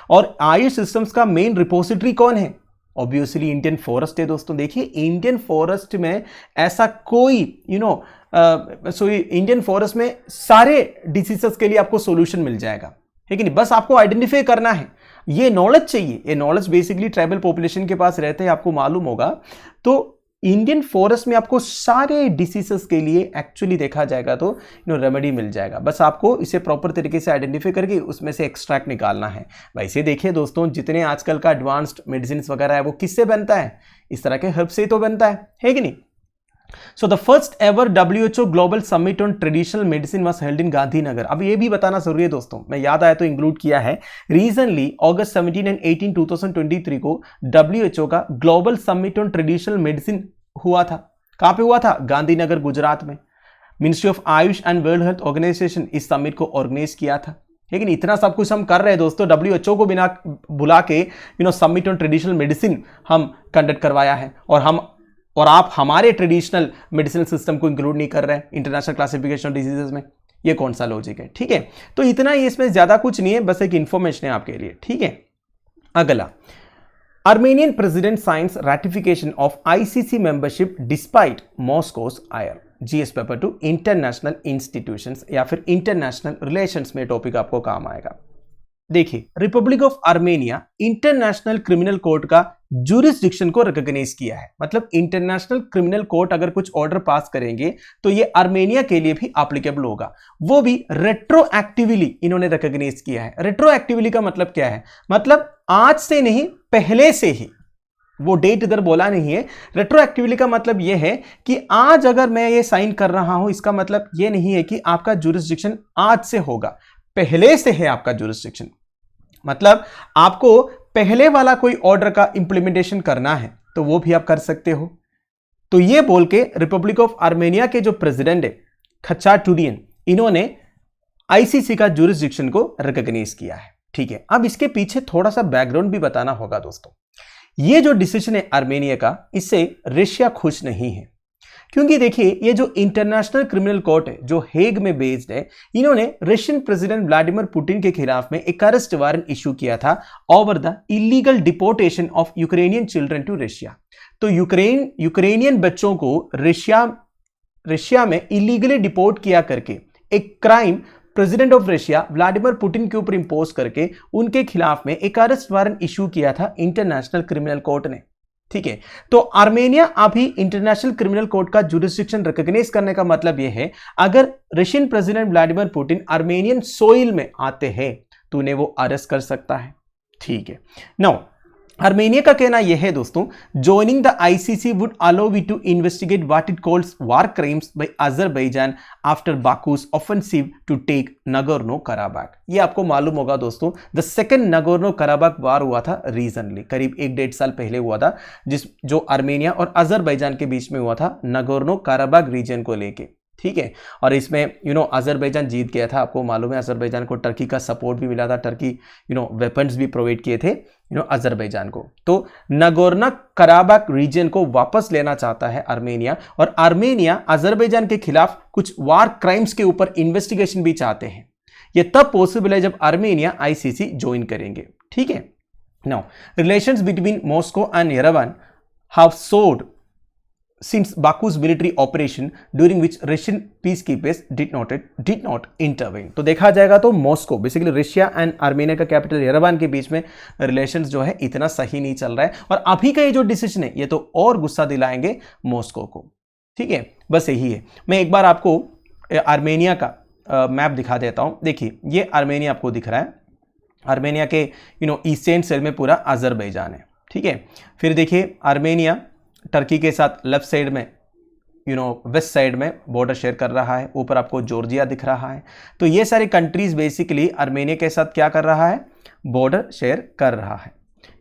और आयुष सिस्टम्स का मेन रिपोजिटरी कौन है? ऑब्वियसली इंडियन फॉरेस्ट है दोस्तों। देखिए इंडियन फॉरेस्ट में ऐसा कोई इंडियन फॉरेस्ट में सारे डिसीजेस के लिए आपको सॉल्यूशन मिल जाएगा, है कि नहीं? बस आपको आइडेंटिफाई करना है, ये नॉलेज चाहिए। ये नॉलेज बेसिकली ट्राइबल पॉपुलेशन के पास रहते हैं, आपको मालूम होगा। तो इंडियन फॉरेस्ट में आपको सारे डिसीजेस के लिए एक्चुअली देखा जाएगा तो रेमेडी मिल जाएगा। बस आपको इसे प्रॉपर तरीके से आइडेंटिफाई करके उसमें से एक्सट्रैक्ट निकालना है। वैसे देखिए दोस्तों, जितने आजकल का एडवांस्ड मेडिसिन वगैरह है वो किससे बनता है? इस तरह के हर्ब से ही तो बनता है कि नहीं? So the first ever WHO Global Summit on Traditional Medicine was held in Gandhinagar. अब ये भी बताना जरूरी है दोस्तों, मैं याद आया तो इंक्लूड किया है। Recently August 17 and 18, 2023 को WHO का global summit on traditional medicine हुआ था। कहाँ पे हुआ था? गांधीनगर, गुजरात में। Ministry of AYUSH and world health organisation इस समिट को ऑर्गेनाइज किया था। लेकिन इतना सब कुछ हम कर रहे हैं दोस्तों, WHO को बिना बुला के समिट ऑन ट्रेडिशनल मेडिसिन हम कंडक्ट करवाया है, और आप हमारे ट्रेडिशनल मेडिसिनल सिस्टम को इंक्लूड नहीं कर रहे हैं इंटरनेशनल क्लासिफिकेशन ऑफ डिजीजेस में। ये कौन सा लॉजिक है? ठीक है, तो इतना ही, इसमें ज्यादा कुछ नहीं है, बस एक इंफॉर्मेशन है आपके लिए। ठीक है, अगला, Armenian president signs ratification of ICC membership despite Moscow's ire. GS paper 2 international institutions या फिर इंटरनेशनल रिलेशंस में टॉपिक आपको काम आएगा। देखिए, Republic of Armenia international criminal court का ज्यूरिसडिक्शन को रिकॉग्नाइज किया है। मतलब इंटरनेशनल क्रिमिनल कोर्ट अगर कुछ ऑर्डर पास करेंगे तो ये आर्मेनिया के लिए भी एप्लीकेबल होगा, वो भी रेट्रोएक्टिवली इन्होंने रिकॉग्नाइज किया है। रेट्रोएक्टिवली का मतलब क्या है? मतलब आज से नहीं, पहले से ही। वो डेट इधर बोला नहीं है। रेट्रोएक्टिवली का मतलब यह है कि आज अगर मैं ये साइन कर रहा हूं, इसका मतलब यह नहीं है कि आपका ज्यूरिसडिक्शन आज से होगा, पहले से है आपका ज्यूरिसडिक्शन। मतलब आपको पहले वाला कोई ऑर्डर का इंप्लीमेंटेशन करना है तो वो भी आप कर सकते हो। तो ये बोल के रिपब्लिक ऑफ आर्मेनिया के जो प्रेसिडेंट है खचाटुडियन, इन्होंने ICC का ज्यूरिसडिक्शन को रिकॉग्नाइज किया है। ठीक है, अब इसके पीछे थोड़ा सा बैकग्राउंड भी बताना होगा दोस्तों। ये जो डिसीजन है आर्मेनिया का, इससे रशिया खुश नहीं है। क्योंकि देखिए, ये जो इंटरनेशनल क्रिमिनल कोर्ट है जो हेग में बेस्ड है, इन्होंने रशियन प्रेसिडेंट व्लादिमीर पुतिन के खिलाफ में एक अरेस्ट वारंट इशू किया था over the illegal deportation of Ukrainian children to Russia. तो यूक्रेनियन बच्चों को रशिया में इलीगली डिपोर्ट किया करके एक crime president of Russia Vladimir Putin के ऊपर इंपोज करके उनके खिलाफ में एक अरेस्ट वारंट इशू किया था इंटरनेशनल क्रिमिनल कोर्ट ने। ठीक है, तो आर्मेनिया अभी इंटरनेशनल क्रिमिनल कोर्ट का ज्यूरिसडिक्शन रिकॉग्नाइज करने का मतलब यह है, अगर Russian president Vladimir Putin Armenian soil में आते हैं तो उन्हें वो अरेस्ट कर सकता है। ठीक है, नाउ आर्मेनिया का कहना यह है दोस्तों, joining the ICC would allow we to investigate what it calls war crimes by Azerbaijan after Baku's offensive to take Nagorno Karabakh. ये आपको मालूम होगा दोस्तों, the second Nagorno Karabakh war हुआ था रीसेंटली, करीब 1-1.5 साल पहले हुआ था, जो आर्मेनिया और अजरबैजान के बीच में हुआ था नगोर्नो कराबाख रीजन को लेके। ठीक है। और इसमें अजरबैजान जीत गया था, आपको मालूम है। अजरबैजान को टर्की का सपोर्ट भी मिला था, टर्की वेपन्स भी प्रोवाइड किए थे अजरबैजान को। तो नगोर्नो कराबाख रीजन को वापस लेना चाहता है आर्मेनिया, और आर्मेनिया अजरबैजान के खिलाफ कुछ वार क्राइम्स के ऊपर इन्वेस्टिगेशन भी चाहते हैं। यह तब पॉसिबल है जब आर्मेनिया आईसीसी ज्वाइन करेंगे, ठीक है। Now relations between Moscow and Yerevan have sword since Baku's military operation during which Russian peacekeepers did not intervene। तो देखा जाएगा तो Moscow, basically Russia and Armenia का कैपिटल येरेवन के बीच में रिलेशंस जो है इतना सही नहीं चल रहा है, और अभी का ये जो डिसीजन है ये तो और गुस्सा दिलाएंगे मॉस्को को, ठीक है। बस यही है। मैं एक बार आपको आर्मेनिया का मैप दिखा देता हूं। देखिए ये आर्मेनिया आपको दिख रहा है, आर्मेनिया के ईस्टर्न साइड में पूरा अजरबैजान है, ठीक है। फिर देखिए आर्मेनिया टर्की के साथ लेफ्ट साइड में वेस्ट साइड में बॉर्डर शेयर कर रहा है। ऊपर आपको जॉर्जिया दिख रहा है। तो ये सारे कंट्रीज बेसिकली आर्मेनिया के साथ क्या कर रहा है, बॉर्डर शेयर कर रहा है।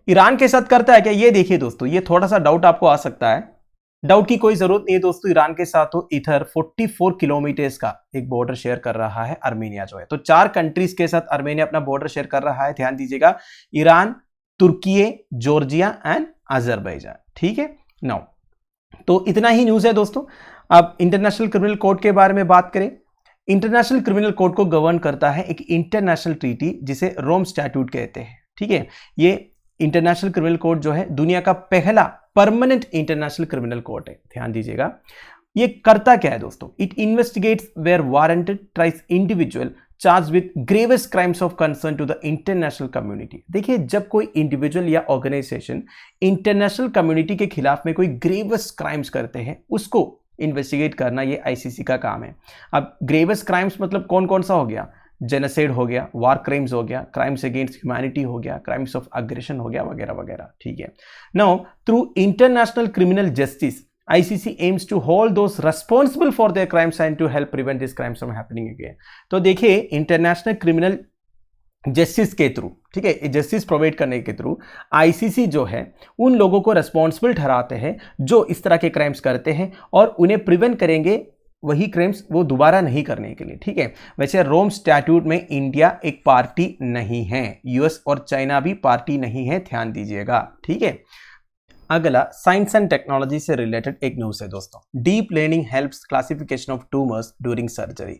ईरान के साथ करता है क्या, ये देखिए दोस्तों, ये थोड़ा सा डाउट आपको आ सकता है। डाउट की कोई जरूरत नहीं है दोस्तों। ईरान के साथ तो इधर 44 किलोमीटर्स का एक बॉर्डर शेयर कर रहा है आर्मेनिया जो है। तो 4 कंट्रीज के साथ आर्मेनिया अपना बॉर्डर शेयर कर रहा है। ध्यान दीजिएगा, ईरान, तुर्की, जॉर्जिया एंड अजरबैजान, ठीक है। नाउ तो इतना ही न्यूज है दोस्तों। अब इंटरनेशनल क्रिमिनल कोर्ट के बारे में बात करें। इंटरनेशनल क्रिमिनल कोर्ट को गवर्न करता है एक इंटरनेशनल ट्रीटी जिसे रोम स्टैट्यूट कहते हैं, ठीक है। ये इंटरनेशनल क्रिमिनल कोर्ट जो है दुनिया का पहला परमानेंट इंटरनेशनल क्रिमिनल कोर्ट है। ध्यान दीजिएगा, ये करता क्या है दोस्तों, it investigates where warranted tries individual charge with gravest crimes of concern to the international community. देखिए जब कोई इंडिविजुअल या ऑर्गेनाइजेशन इंटरनेशनल कम्युनिटी के खिलाफ में कोई ग्रेवेस्ट क्राइम्स करते हैं, उसको इन्वेस्टिगेट करना ये आईसीसी का काम है। अब ग्रेवेस्ट क्राइम्स मतलब कौन कौन सा हो गया, जेनोसाइड हो गया, वार क्राइम्स हो गया, क्राइम्स अगेंस्ट ह्यूमैनिटी हो गया, क्राइम्स ऑफ अग्रेशन हो गया, वगैरह वगैरह, ठीक है। Now through international criminal justice ICC aims to hold those responsible for their crimes and to help prevent these crimes from happening again। तो देखिए इंटरनेशनल क्रिमिनल जस्टिस के थ्रू, ठीक है, जस्टिस प्रोवाइड करने के थ्रू आईसीसी जो है उन लोगों को रेस्पॉन्सिबल ठहराते हैं जो इस तरह के क्राइम्स करते हैं, और उन्हें प्रिवेंट करेंगे वही क्राइम्स वो दोबारा नहीं करने के लिए, ठीक है। वैसे रोम स्टैट्यूट में इंडिया एक पार्टी नहीं है, यूएस और चाइना भी पार्टी नहीं है, ध्यान दीजिएगा, ठीक है। अगला साइंस एंड टेक्नोलॉजी से रिलेटेड एक न्यूज है दोस्तों। Deep learning helps classification of tumours during surgery.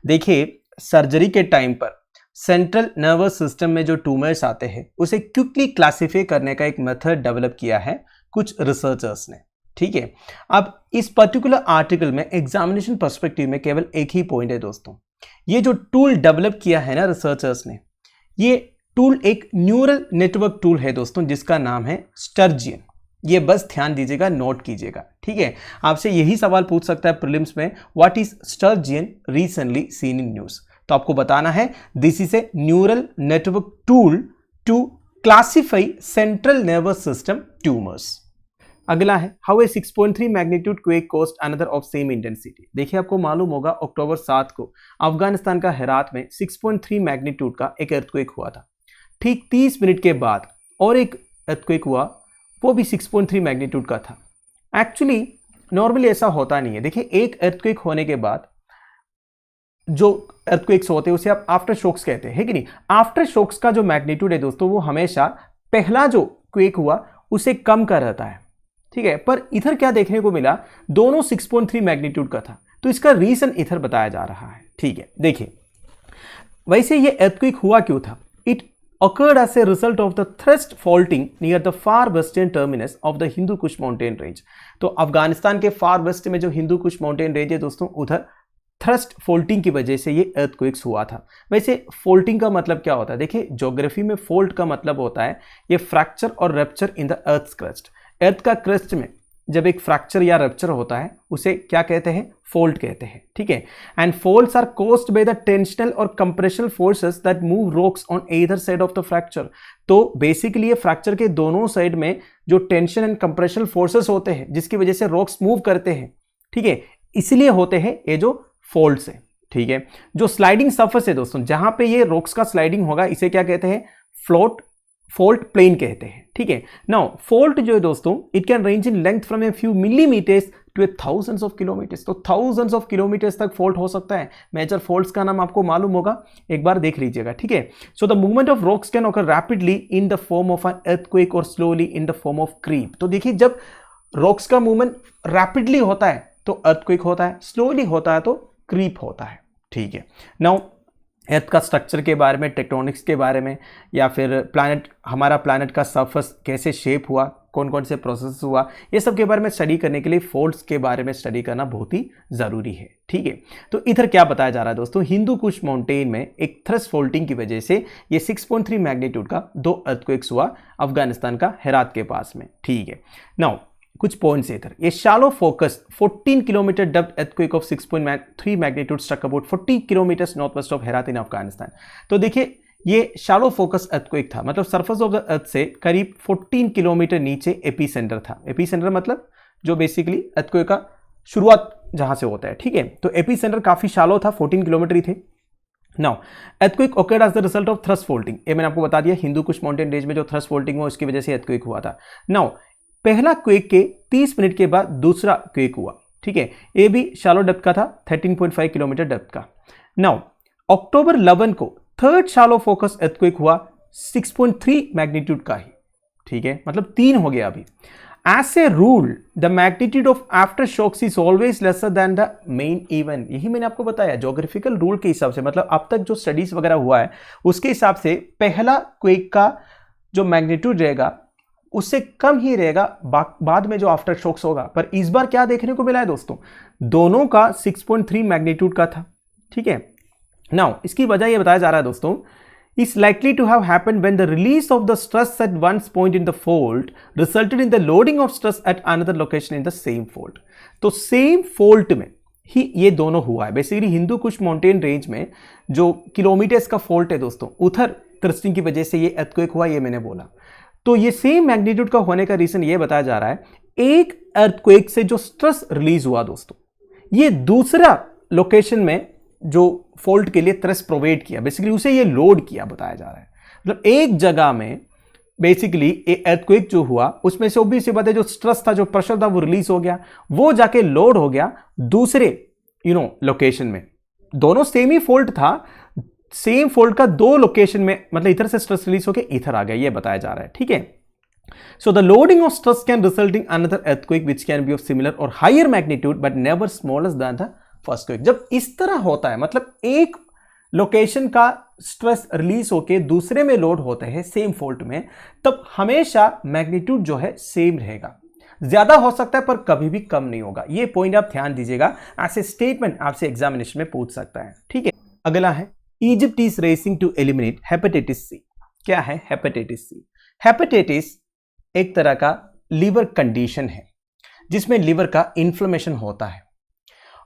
देखिए सर्जरी के टाइम पर सेंट्रल नर्वस सिस्टम में जो ट्यूमर्स आते हैं उसे क्विकली क्लासिफाई करने का एक मेथड डेवलप किया है कुछ रिसर्चर्स ने, ठीक है। अब इस पर्टिकुलर आर्टिकल में एग्जामिनेशन पर्सपेक्टिव में केवल एक ही पॉइंट है दोस्तों, ये जो टूल डेवलप किया है ना रिसर्चर्स ने, ये टूल एक न्यूरल नेटवर्क टूल है दोस्तों जिसका नाम है स्टर्जियन। ये बस ध्यान दीजिएगा, नोट कीजिएगा, ठीक है। आपसे यही सवाल पूछ सकता है प्रीलिम्स में, what is Sturgeon recently seen in news. तो आपको बताना है this is a neural network tool to classify central nervous system tumours. अगला है how a 6.3 magnitude quake cost another of same intensity. देखिए आपको मालूम होगा अक्टूबर 7 को अफगानिस्तान का हेरात में 6.3 मैग्नीट्यूड का एक अर्थक्वेक हुआ था। ठीक 30 मिनट के बाद और एक अर्थक्वेक हुआ, वो भी 6.3 मैग्नीट्यूड का था। एक्चुअली नॉर्मली ऐसा होता नहीं है। देखिए एक अर्थक्वेक होने के बाद जो अर्थक्वेक्स होते हैं उसे आप आफ्टर शॉक्स कहते हैं, है कि नहीं। आफ्टर शॉक्स का जो मैग्नीट्यूड है दोस्तों वो हमेशा पहला जो क्वेक हुआ उसे कम का रहता है, ठीक है। पर इधर क्या देखने को मिला, दोनों 6.3 मैग्नीट्यूड का था। तो इसका रीजन इधर बताया जा रहा है, ठीक है। देखिए वैसे ये अर्थक्वेक हुआ क्यों था, it occurred as a result of the thrust faulting near the far western terminus of the Hindu Kush mountain range। तो अफगानिस्तान के फार वेस्ट में जो हिंदू कुश माउंटेन रेंज है दोस्तों, उधर थ्रस्ट फोल्टिंग की वजह से ये अर्थक्वेक्स हुआ था। वैसे फोल्टिंग का मतलब क्या होता है, देखिए ज्योग्राफी में फोल्ट का मतलब होता है ये फ्रैक्चर और rupture in the earth crust. Earth का क्रस्ट में जब एक फ्रैक्चर या रप्चर होता है उसे क्या कहते हैं, फोल्ट कहते हैं, ठीक है। And faults are caused by the tensional और compressional forces that move rocks on either side of the fracture. तो बेसिकली ये फ्रैक्चर के दोनों साइड में जो टेंशन एंड कंप्रेशनल फोर्सेस होते हैं जिसकी वजह से रॉक्स मूव करते हैं, ठीक है, इसलिए होते हैं ये जो फोल्ट्स है, ठीक है। जो स्लाइडिंग सरफेस है दोस्तों, जहां पे ये रॉक्स का स्लाइडिंग होगा इसे क्या कहते हैं, फोल्ट प्लेन कहते हैं, ठीक है। नाउ फोल्ट जो है दोस्तों, it can range in length from a few millimetres two thousands of kilometres. तो थाउजेंड्स ऑफ किलोमीटर्स तक फोल्ट हो सकता है। मेजर फोल्ट्स का नाम आपको मालूम होगा, एक बार देख लीजिएगा, ठीक है। So the movement of rocks can occur rapidly in the form of an earthquake और slowly in the form of creep. तो देखिए, जब रॉक्स का मूवमेंट रैपिडली होता है तो अर्थक्वेक होता है, स्लोली होता है तो क्रीप होता है, ठीक है। नाउ अर्थ का स्ट्रक्चर के बारे में, टेक्टोनिक्स के बारे में, या फिर प्लैनेट, हमारा प्लैनेट का सरफेस कैसे शेप हुआ, कौन कौन से प्रोसेस हुआ, ये सब के बारे में स्टडी करने के लिए फोल्ट्स के बारे में स्टडी करना बहुत ही ज़रूरी है, ठीक है। तो इधर क्या बताया जा रहा है दोस्तों, हिंदू कुश माउंटेन में एक थ्रस्ट फोल्टिंग की वजह से ये 6.3 मैग्नीट्यूड का 2 अर्थक्वेक्स हुआ अफगानिस्तान का हेरात के पास में, ठीक है। नाउ कुछ पॉइंट्स इधर, ये shallow focus 14 kilometre depth earthquake of 6.3 magnitude struck about 40 kilometre north west of Herat in Afghanistan. तो देखिए, ये शैलो फोकस earthquake था, मतलब सरफेस ऑफ द अर्थ से करीब 14 किलोमीटर नीचे एपी सेंटर था। एपी सेंटर मतलब जो बेसिकली earthquake का शुरुआत जहां से होता है, ठीक है। तो एपी सेंटर काफी शैलो था, 14 किलोमीटर ही थे। Now earthquake occurred as the result of thrust faulting। ये मैंने आपको बता दिया, हिंदू कुश माउंटेन रेंज में जो थ्रस्ट फोल्टिंग हुआ उसकी वजह से earthquake हुआ था। नाउ पहला क्वेक के 30 मिनट के बाद दूसरा क्वेक हुआ, ठीक है। ये भी शैलो डेप्थ का था, 13.5 किलोमीटर डेप्थ का। नाउ अक्टूबर 11 को थर्ड शैलो फोकस earthquake हुआ 6.3 मैग्नीट्यूड का ही, ठीक है, मतलब 3 हो गया अभी। As a rule the magnitude of aftershocks is always lesser than the main event. यही मैंने आपको बताया, ज्योग्राफिकल रूल के हिसाब से, मतलब अब तक जो स्टडीज वगैरह हुआ है उसके हिसाब से पहला क्वेक का जो मैग्नीट्यूड रहेगा उससे कम ही रहेगा बाद में जो आफ्टर शॉक्स होगा। पर इस बार क्या देखने को मिला है दोस्तों, दोनों का 6.3 मैग्नीट्यूड का था, ठीक है। नाउ इसकी वजह यह बताया जा रहा है दोस्तों, is likely to have happened when the release of the stress at one point in the fault resulted in the loading of stress at another location in the same fault। तो same fault में ही ये दोनों हुआ है। Basically Hindu Kush mountain range में जो kilometres का fault है दोस्तों, उधर थ्रस्टिंग की वजह से ये earthquake हुआ, ये मैंने बोला। तो ये सेम मैग्नीट्यूड का होने का रीजन ये बताया जा रहा है, एक earthquake से जो स्ट्रेस रिलीज हुआ दोस्तों, ये दूसरा लोकेशन में जो फोल्ट के लिए थ्रस्ट प्रोवाइड किया, बेसिकली उसे ये लोड किया, बताया जा रहा है। मतलब एक जगह में बेसिकली एक earthquake जो हुआ उसमें से ऑब्वियस बात है, जो स्ट्रेस था, जो प्रेशर था, वो रिलीज हो गया, वो जाके लोड हो गया दूसरे लोकेशन में। दोनों सेम ही फोल्ट था, सेम फोल्ट का 2 लोकेशन में, मतलब इधर से स्ट्रेस रिलीज होकर इधर आ गया, ये बताया जा रहा है, ठीक है। So the loading of stress can result in another earthquake which can be of similar or higher magnitude but never smaller than the first quake। जब इस तरह होता है, मतलब एक लोकेशन का स्ट्रेस रिलीज होके दूसरे में लोड होते हैं सेम फोल्ट में, तब हमेशा मैग्नीट्यूड जो है सेम रहेगा, ज्यादा हो सकता है पर कभी भी कम नहीं होगा। ये पॉइंट आप ध्यान दीजिएगा, ऐसे स्टेटमेंट आपसे एग्जामिनेशन में पूछ सकता है, ठीक है। अगला है, Egypt is racing to eliminate hepatitis C. क्या है हेपेटाइटिस सी? हेपेटाइटिस एक तरह का लीवर कंडीशन है जिसमें लीवर का इन्फ्लेमेशन होता है।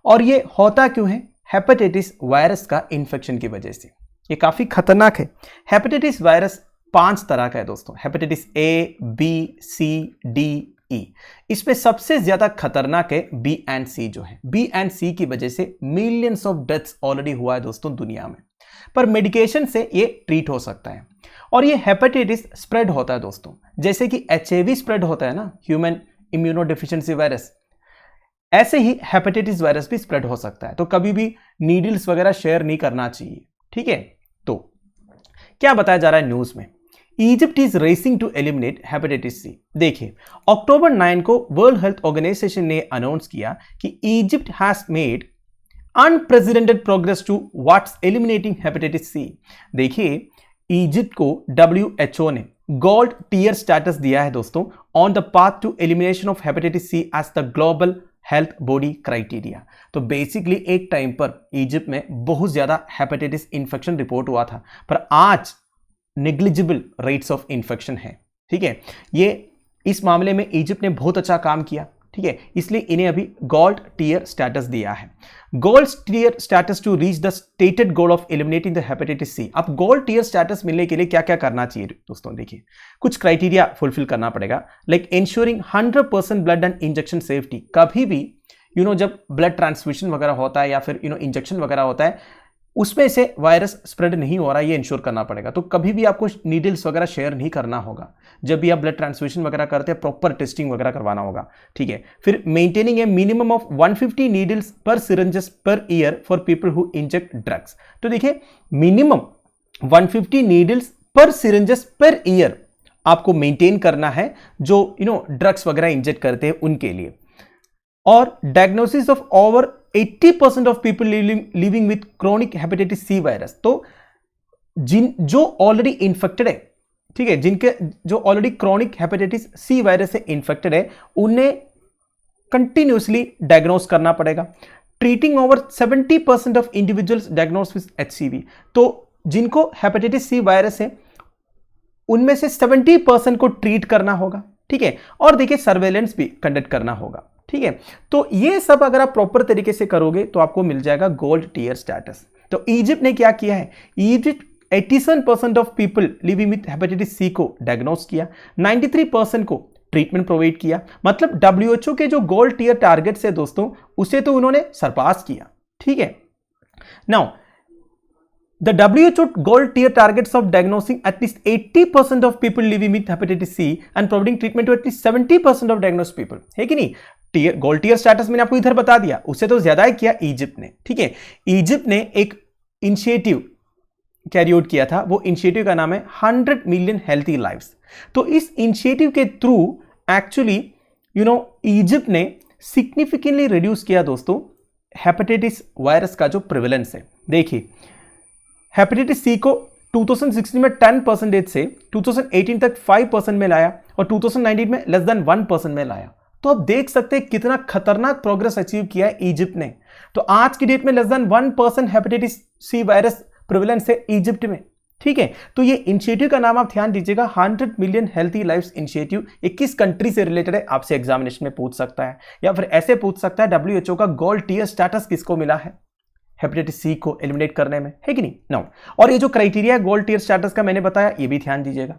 और ये होता क्यों है? हेपेटाइटिस वायरस का इन्फेक्शन की वजह से। ये काफी खतरनाक है। हेपेटाइटिस वायरस 5 तरह का है दोस्तों, hepatitis A, B, C, D, E. इसमें सबसे ज्यादा खतरनाक है बी एंड सी जो है। बी एंड सी की वजह से मिलियंस ऑफ डेथ्स ऑलरेडी हुआ है दोस्तों दुनिया में, पर मेडिकेशन से ये ट्रीट हो सकता है। और ये हेपेटाइटिस स्प्रेड होता है दोस्तों, जैसे कि एचआईवी स्प्रेड होता है ना, ह्यूमन इम्यूनोडेफिशिएंसी वायरस, ऐसे ही हेपेटाइटिस वायरस भी स्प्रेड हो सकता है। तो कभी भी नीडल्स वगैरह शेयर नहीं करना चाहिए, ठीक है। तो क्या बताया जा रहा है न्यूज में? Egypt is racing to eliminate hepatitis C. देखिए, अक्टूबर 9 को वर्ल्ड हेल्थ ऑर्गेनाइजेशन ने अनाउंस किया कि Egypt has made unprecedented progress towards eliminating hepatitis C. देखिए, इजिप्ट को WHO ने गोल्ड टीयर स्टेटस दिया है दोस्तों on the path to elimination of hepatitis C as the global health body criteria. तो बेसिकली एक टाइम पर Egypt में बहुत ज्यादा हेपेटाइटिस इंफेक्शन रिपोर्ट हुआ था, पर आज नेग्लिजिबल रेट्स ऑफ इंफेक्शन है, ठीक है। ये इस मामले में इजिप्ट ने बहुत अच्छा काम किया, ठीक है, इसलिए इन्हें अभी गोल्ड टीयर स्टेटस दिया है। Gold tier status to reach the stated goal of eliminating the hepatitis C. अब गोल्ड टीयर स्टेटस मिलने के लिए क्या क्या करना चाहिए दोस्तों? देखिए, कुछ क्राइटेरिया फुलफिल करना पड़ेगा, like ensuring 100% blood and injection safety. कभी भी जब ब्लड ट्रांसफ्यूजन वगैरह होता है या फिर इंजेक्शन वगैरह होता है, उसमें से वायरस स्प्रेड नहीं हो रहा, ये इंश्योर करना पड़ेगा। तो कभी भी आपको नीडल्स वगैरह शेयर नहीं करना होगा। जब भी आप ब्लड ट्रांसफ्यूजन वगैरह करते हैं प्रॉपर टेस्टिंग वगैरह करवाना होगा, ठीक है। फिर maintaining a minimum of 150 needles per syringes per year for people who inject drugs. तो देखिए minimum 150 needles per syringes per year आपको मेंटेन करना है, जो ड्रग्स वगैरह इंजेक्ट करते हैं उनके लिए। और diagnosis of over 80% of people living with chronic hepatitis C virus. तो जो ऑलरेडी इन्फेक्टेड है, ठीक है, जिनके जो already chronic hepatitis C virus से इन्फेक्टेड है, उन्हें कंटिन्यूसली डायग्नोस करना पड़ेगा। Treating over 70% of individuals diagnosed with HCV। तो जिनको हेपेटाइटिस सी वायरस है उनमें से 70% को ट्रीट करना होगा, ठीक है। और देखिए सर्वेलेंस भी कंडक्ट करना होगा, ठीक है। तो ये सब अगर आप प्रॉपर तरीके से करोगे तो आपको मिल जाएगा गोल्ड टियर स्टेटस। तो इजिप्ट ने क्या किया है, Egypt 87% of people living with hepatitis C को डायग्नोस किया, 93% को ट्रीटमेंट प्रोवाइड किया। मतलब WHO के जो गोल्ड टियर टारगेट्स है दोस्तों, उसे तो उन्होंने सरपास किया, ठीक है। Now the WHO gold tier targets of diagnosing at least 80% of people living with hepatitis C and providing treatment to at least 70% of diagnosed people, है कि नहीं। गोल्ड टियर स्टेटस मैंने आपको इधर बता दिया, उससे तो ज्यादा ही किया इजिप्ट ने, ठीक है। इजिप्ट ने एक इनिशिएटिव कैरी आउट किया था, वो इनिशिएटिव का नाम है 100 मिलियन हेल्थी लाइव्स। तो इस इनिशिएटिव के थ्रू एक्चुअली इजिप्ट ने सिग्निफिकेंटली रिड्यूस किया दोस्तों हेपेटाइटिस वायरस का जो प्रिवेलेंस है। देखिए हेपेटाइटिस सी को 2016 में 10% से 2018 तक 5% में लाया और 2019 में लेस देन 1% में लाया। तो आप देख सकते हैं कितना खतरनाक प्रोग्रेस अचीव किया है इजिप्ट ने। तो आज की डेट में less than 1% hepatitis C virus prevalence है इजिप्ट में, ठीक है। तो ये इनिशिएटिव का नाम आप ध्यान दीजिएगा, 100 मिलियन हेल्थी लाइव्स इनिशिएटिव। ये किस कंट्री से रिलेटेड है आपसे एग्जामिनेशन में पूछ सकता है, या फिर ऐसे पूछ सकता है WHO का गोल्ड टियर स्टेटस किसको मिला है हेपेटाइटिस सी को एलिमिनेट करने में, है कि नहीं। नाउ और ये जो क्राइटेरिया है गोल्ड टियर स्टेटस का मैंने बताया, ये भी ध्यान दीजिएगा।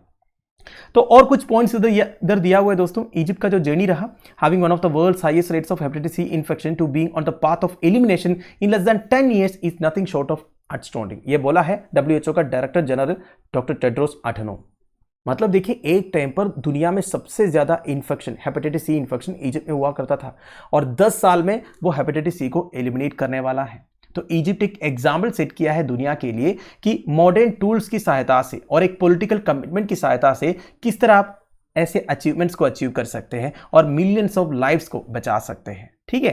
तो और कुछ पॉइंट्स इधर दिया हुआ है दोस्तों। इजिप्ट का जो जर्नी रहा, having one of the world's highest rates of hepatitis C infection to being on the path of elimination in less than 10 years is nothing short of outstanding. ये बोला है WHO का director general doctor Tedros Adhanom. मतलब देखिए एक time पर दुनिया में सबसे ज्यादा infection hepatitis C infection Egypt में हुआ करता था, और 10 साल में वो हेपेटाइटिस सी को एलिमिनेट करने वाला है। तो इजिप्ट एक एग्जाम्पल सेट किया है दुनिया के लिए कि मॉडर्न टूल्स की सहायता से और एक पॉलिटिकल कमिटमेंट की सहायता से किस तरह आप ऐसे अचीवमेंट्स को अचीव कर सकते हैं और मिलियंस ऑफ लाइव्स को बचा सकते हैं, ठीक है।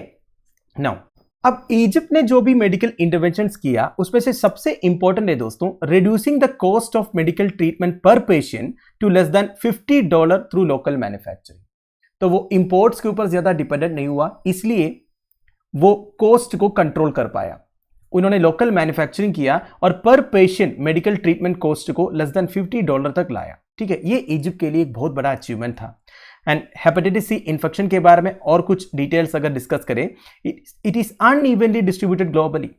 नाउ अब इजिप्ट ने जो भी मेडिकल इंटरवेंशंस किया उसमें से सबसे इंपॉर्टेंट है दोस्तों reducing the cost of medical treatment per patient to less than $50 through local manufacturing. तो वो इंपोर्ट्स के ऊपर ज्यादा डिपेंडेंट नहीं हुआ, इसलिए वो कॉस्ट को कंट्रोल कर पाया। उन्होंने लोकल मैन्युफैक्चरिंग किया और पर पेशेंट मेडिकल ट्रीटमेंट कॉस्ट को लेस देन $50 तक लाया, ठीक है। ये इजिप्ट के लिए एक बहुत बड़ा अचीवमेंट था। एंड हेपेटाइटिस सी इन्फेक्शन के बारे में और कुछ डिटेल्स अगर डिस्कस करें, it is unevenly distributed globally.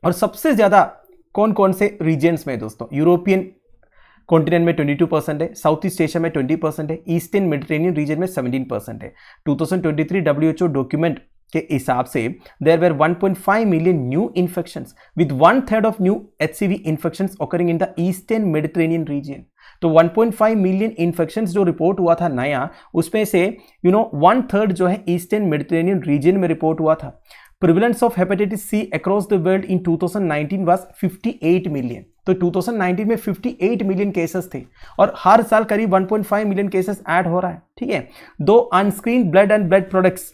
और सबसे ज्यादा कौन कौन से रीजन्स में दोस्तों, यूरोपियन कॉन्टिनेंट में 22% है, साउथ ईस्ट एशिया में 20% है, ईस्टर्न मेडिटेरेनियन रीजन में 17% है। 2023 WHO डॉक्यूमेंट के हिसाब से there were 1.5 million new infections with 1/3 of new HCV infections occurring in the eastern Mediterranean region. तो 1.5 मिलियन इन्फेक्शंस जो रिपोर्ट हुआ था नया, उसमें से 1/3 जो है ईस्टर्न मेडिटेरेनियन रीजन में रिपोर्ट हुआ था। Prevalence of hepatitis C across the world in 2019 was 58 million. तो 2019 में 58 मिलियन केसेस थे और हर साल करीब 1.5 मिलियन केसेस ऐड हो रहा है, ठीक है। दो unscreened blood and blood products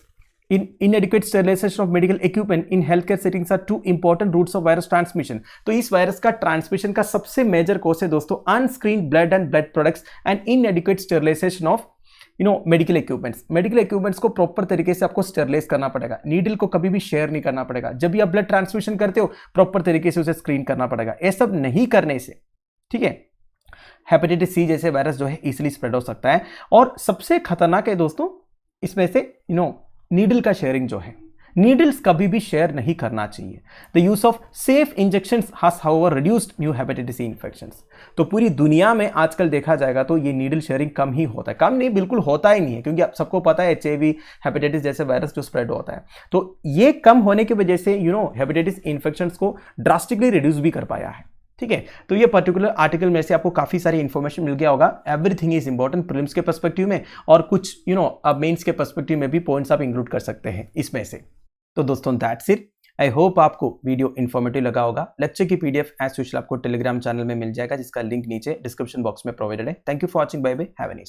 in inadequate sterilization of medical equipment in healthcare settings are two important routes of virus transmission। तो इस वायरस का ट्रांसमिशन का सबसे मेजर कोस है दोस्तों unscreened blood and blood products and inadequate sterilization of medical equipments. Medical equipments को proper तरीके से आपको स्टेरिलाइज करना पड़ेगा, नीडल को कभी भी शेयर नहीं करना पड़ेगा। जब भी आप ब्लड ट्रांसमिशन करते हो प्रॉपर तरीके से उसे स्क्रीन करना पड़ेगा। ये सब नहीं करने से, ठीक है, हेपेटाइटिस सी जैसे वायरस जो है इजिली स्प्रेड हो सकता है। और सबसे खतरनाक है दोस्तों इसमें से नीडल का शेयरिंग जो है। नीडल्स कभी भी शेयर नहीं करना चाहिए। The use of safe injections has however reduced new hepatitis C infections. तो पूरी दुनिया में आजकल देखा जाएगा तो ये नीडल शेयरिंग कम ही होता है, कम नहीं बिल्कुल होता ही नहीं है, क्योंकि आप सबको पता है HIV हेपेटाइटिस जैसे वायरस जो स्प्रेड होता है, तो ये कम होने की वजह से हेपेटाइटिस इन्फेक्शंस को ड्रास्टिकली रिड्यूस भी कर पाया है। ठीक है, तो ये पर्टिकुलर आर्टिकल में से आपको काफी सारी इंफॉर्मेशन मिल गया होगा। एवरीथिंग इज इंपॉर्टेंट प्रीलिम्स के पर्सपेक्टिव में, और कुछ अब मेंस के पर्सपेक्टिव में भी पॉइंट्स आप इंक्लूड कर सकते हैं इसमें से। तो दोस्तों दैट्स इट। आई होप आपको वीडियो इन्फॉर्मेटिव लगा होगा। लेक्चर की PDF एज यूजुअल आपको टेलीग्राम चैनल में मिल जाएगा, जिसका लिंक नीचे डिस्क्रिप्शन बॉक्स में प्रोवाइडेड है। Thank you for watching, bye bye, have a nice day.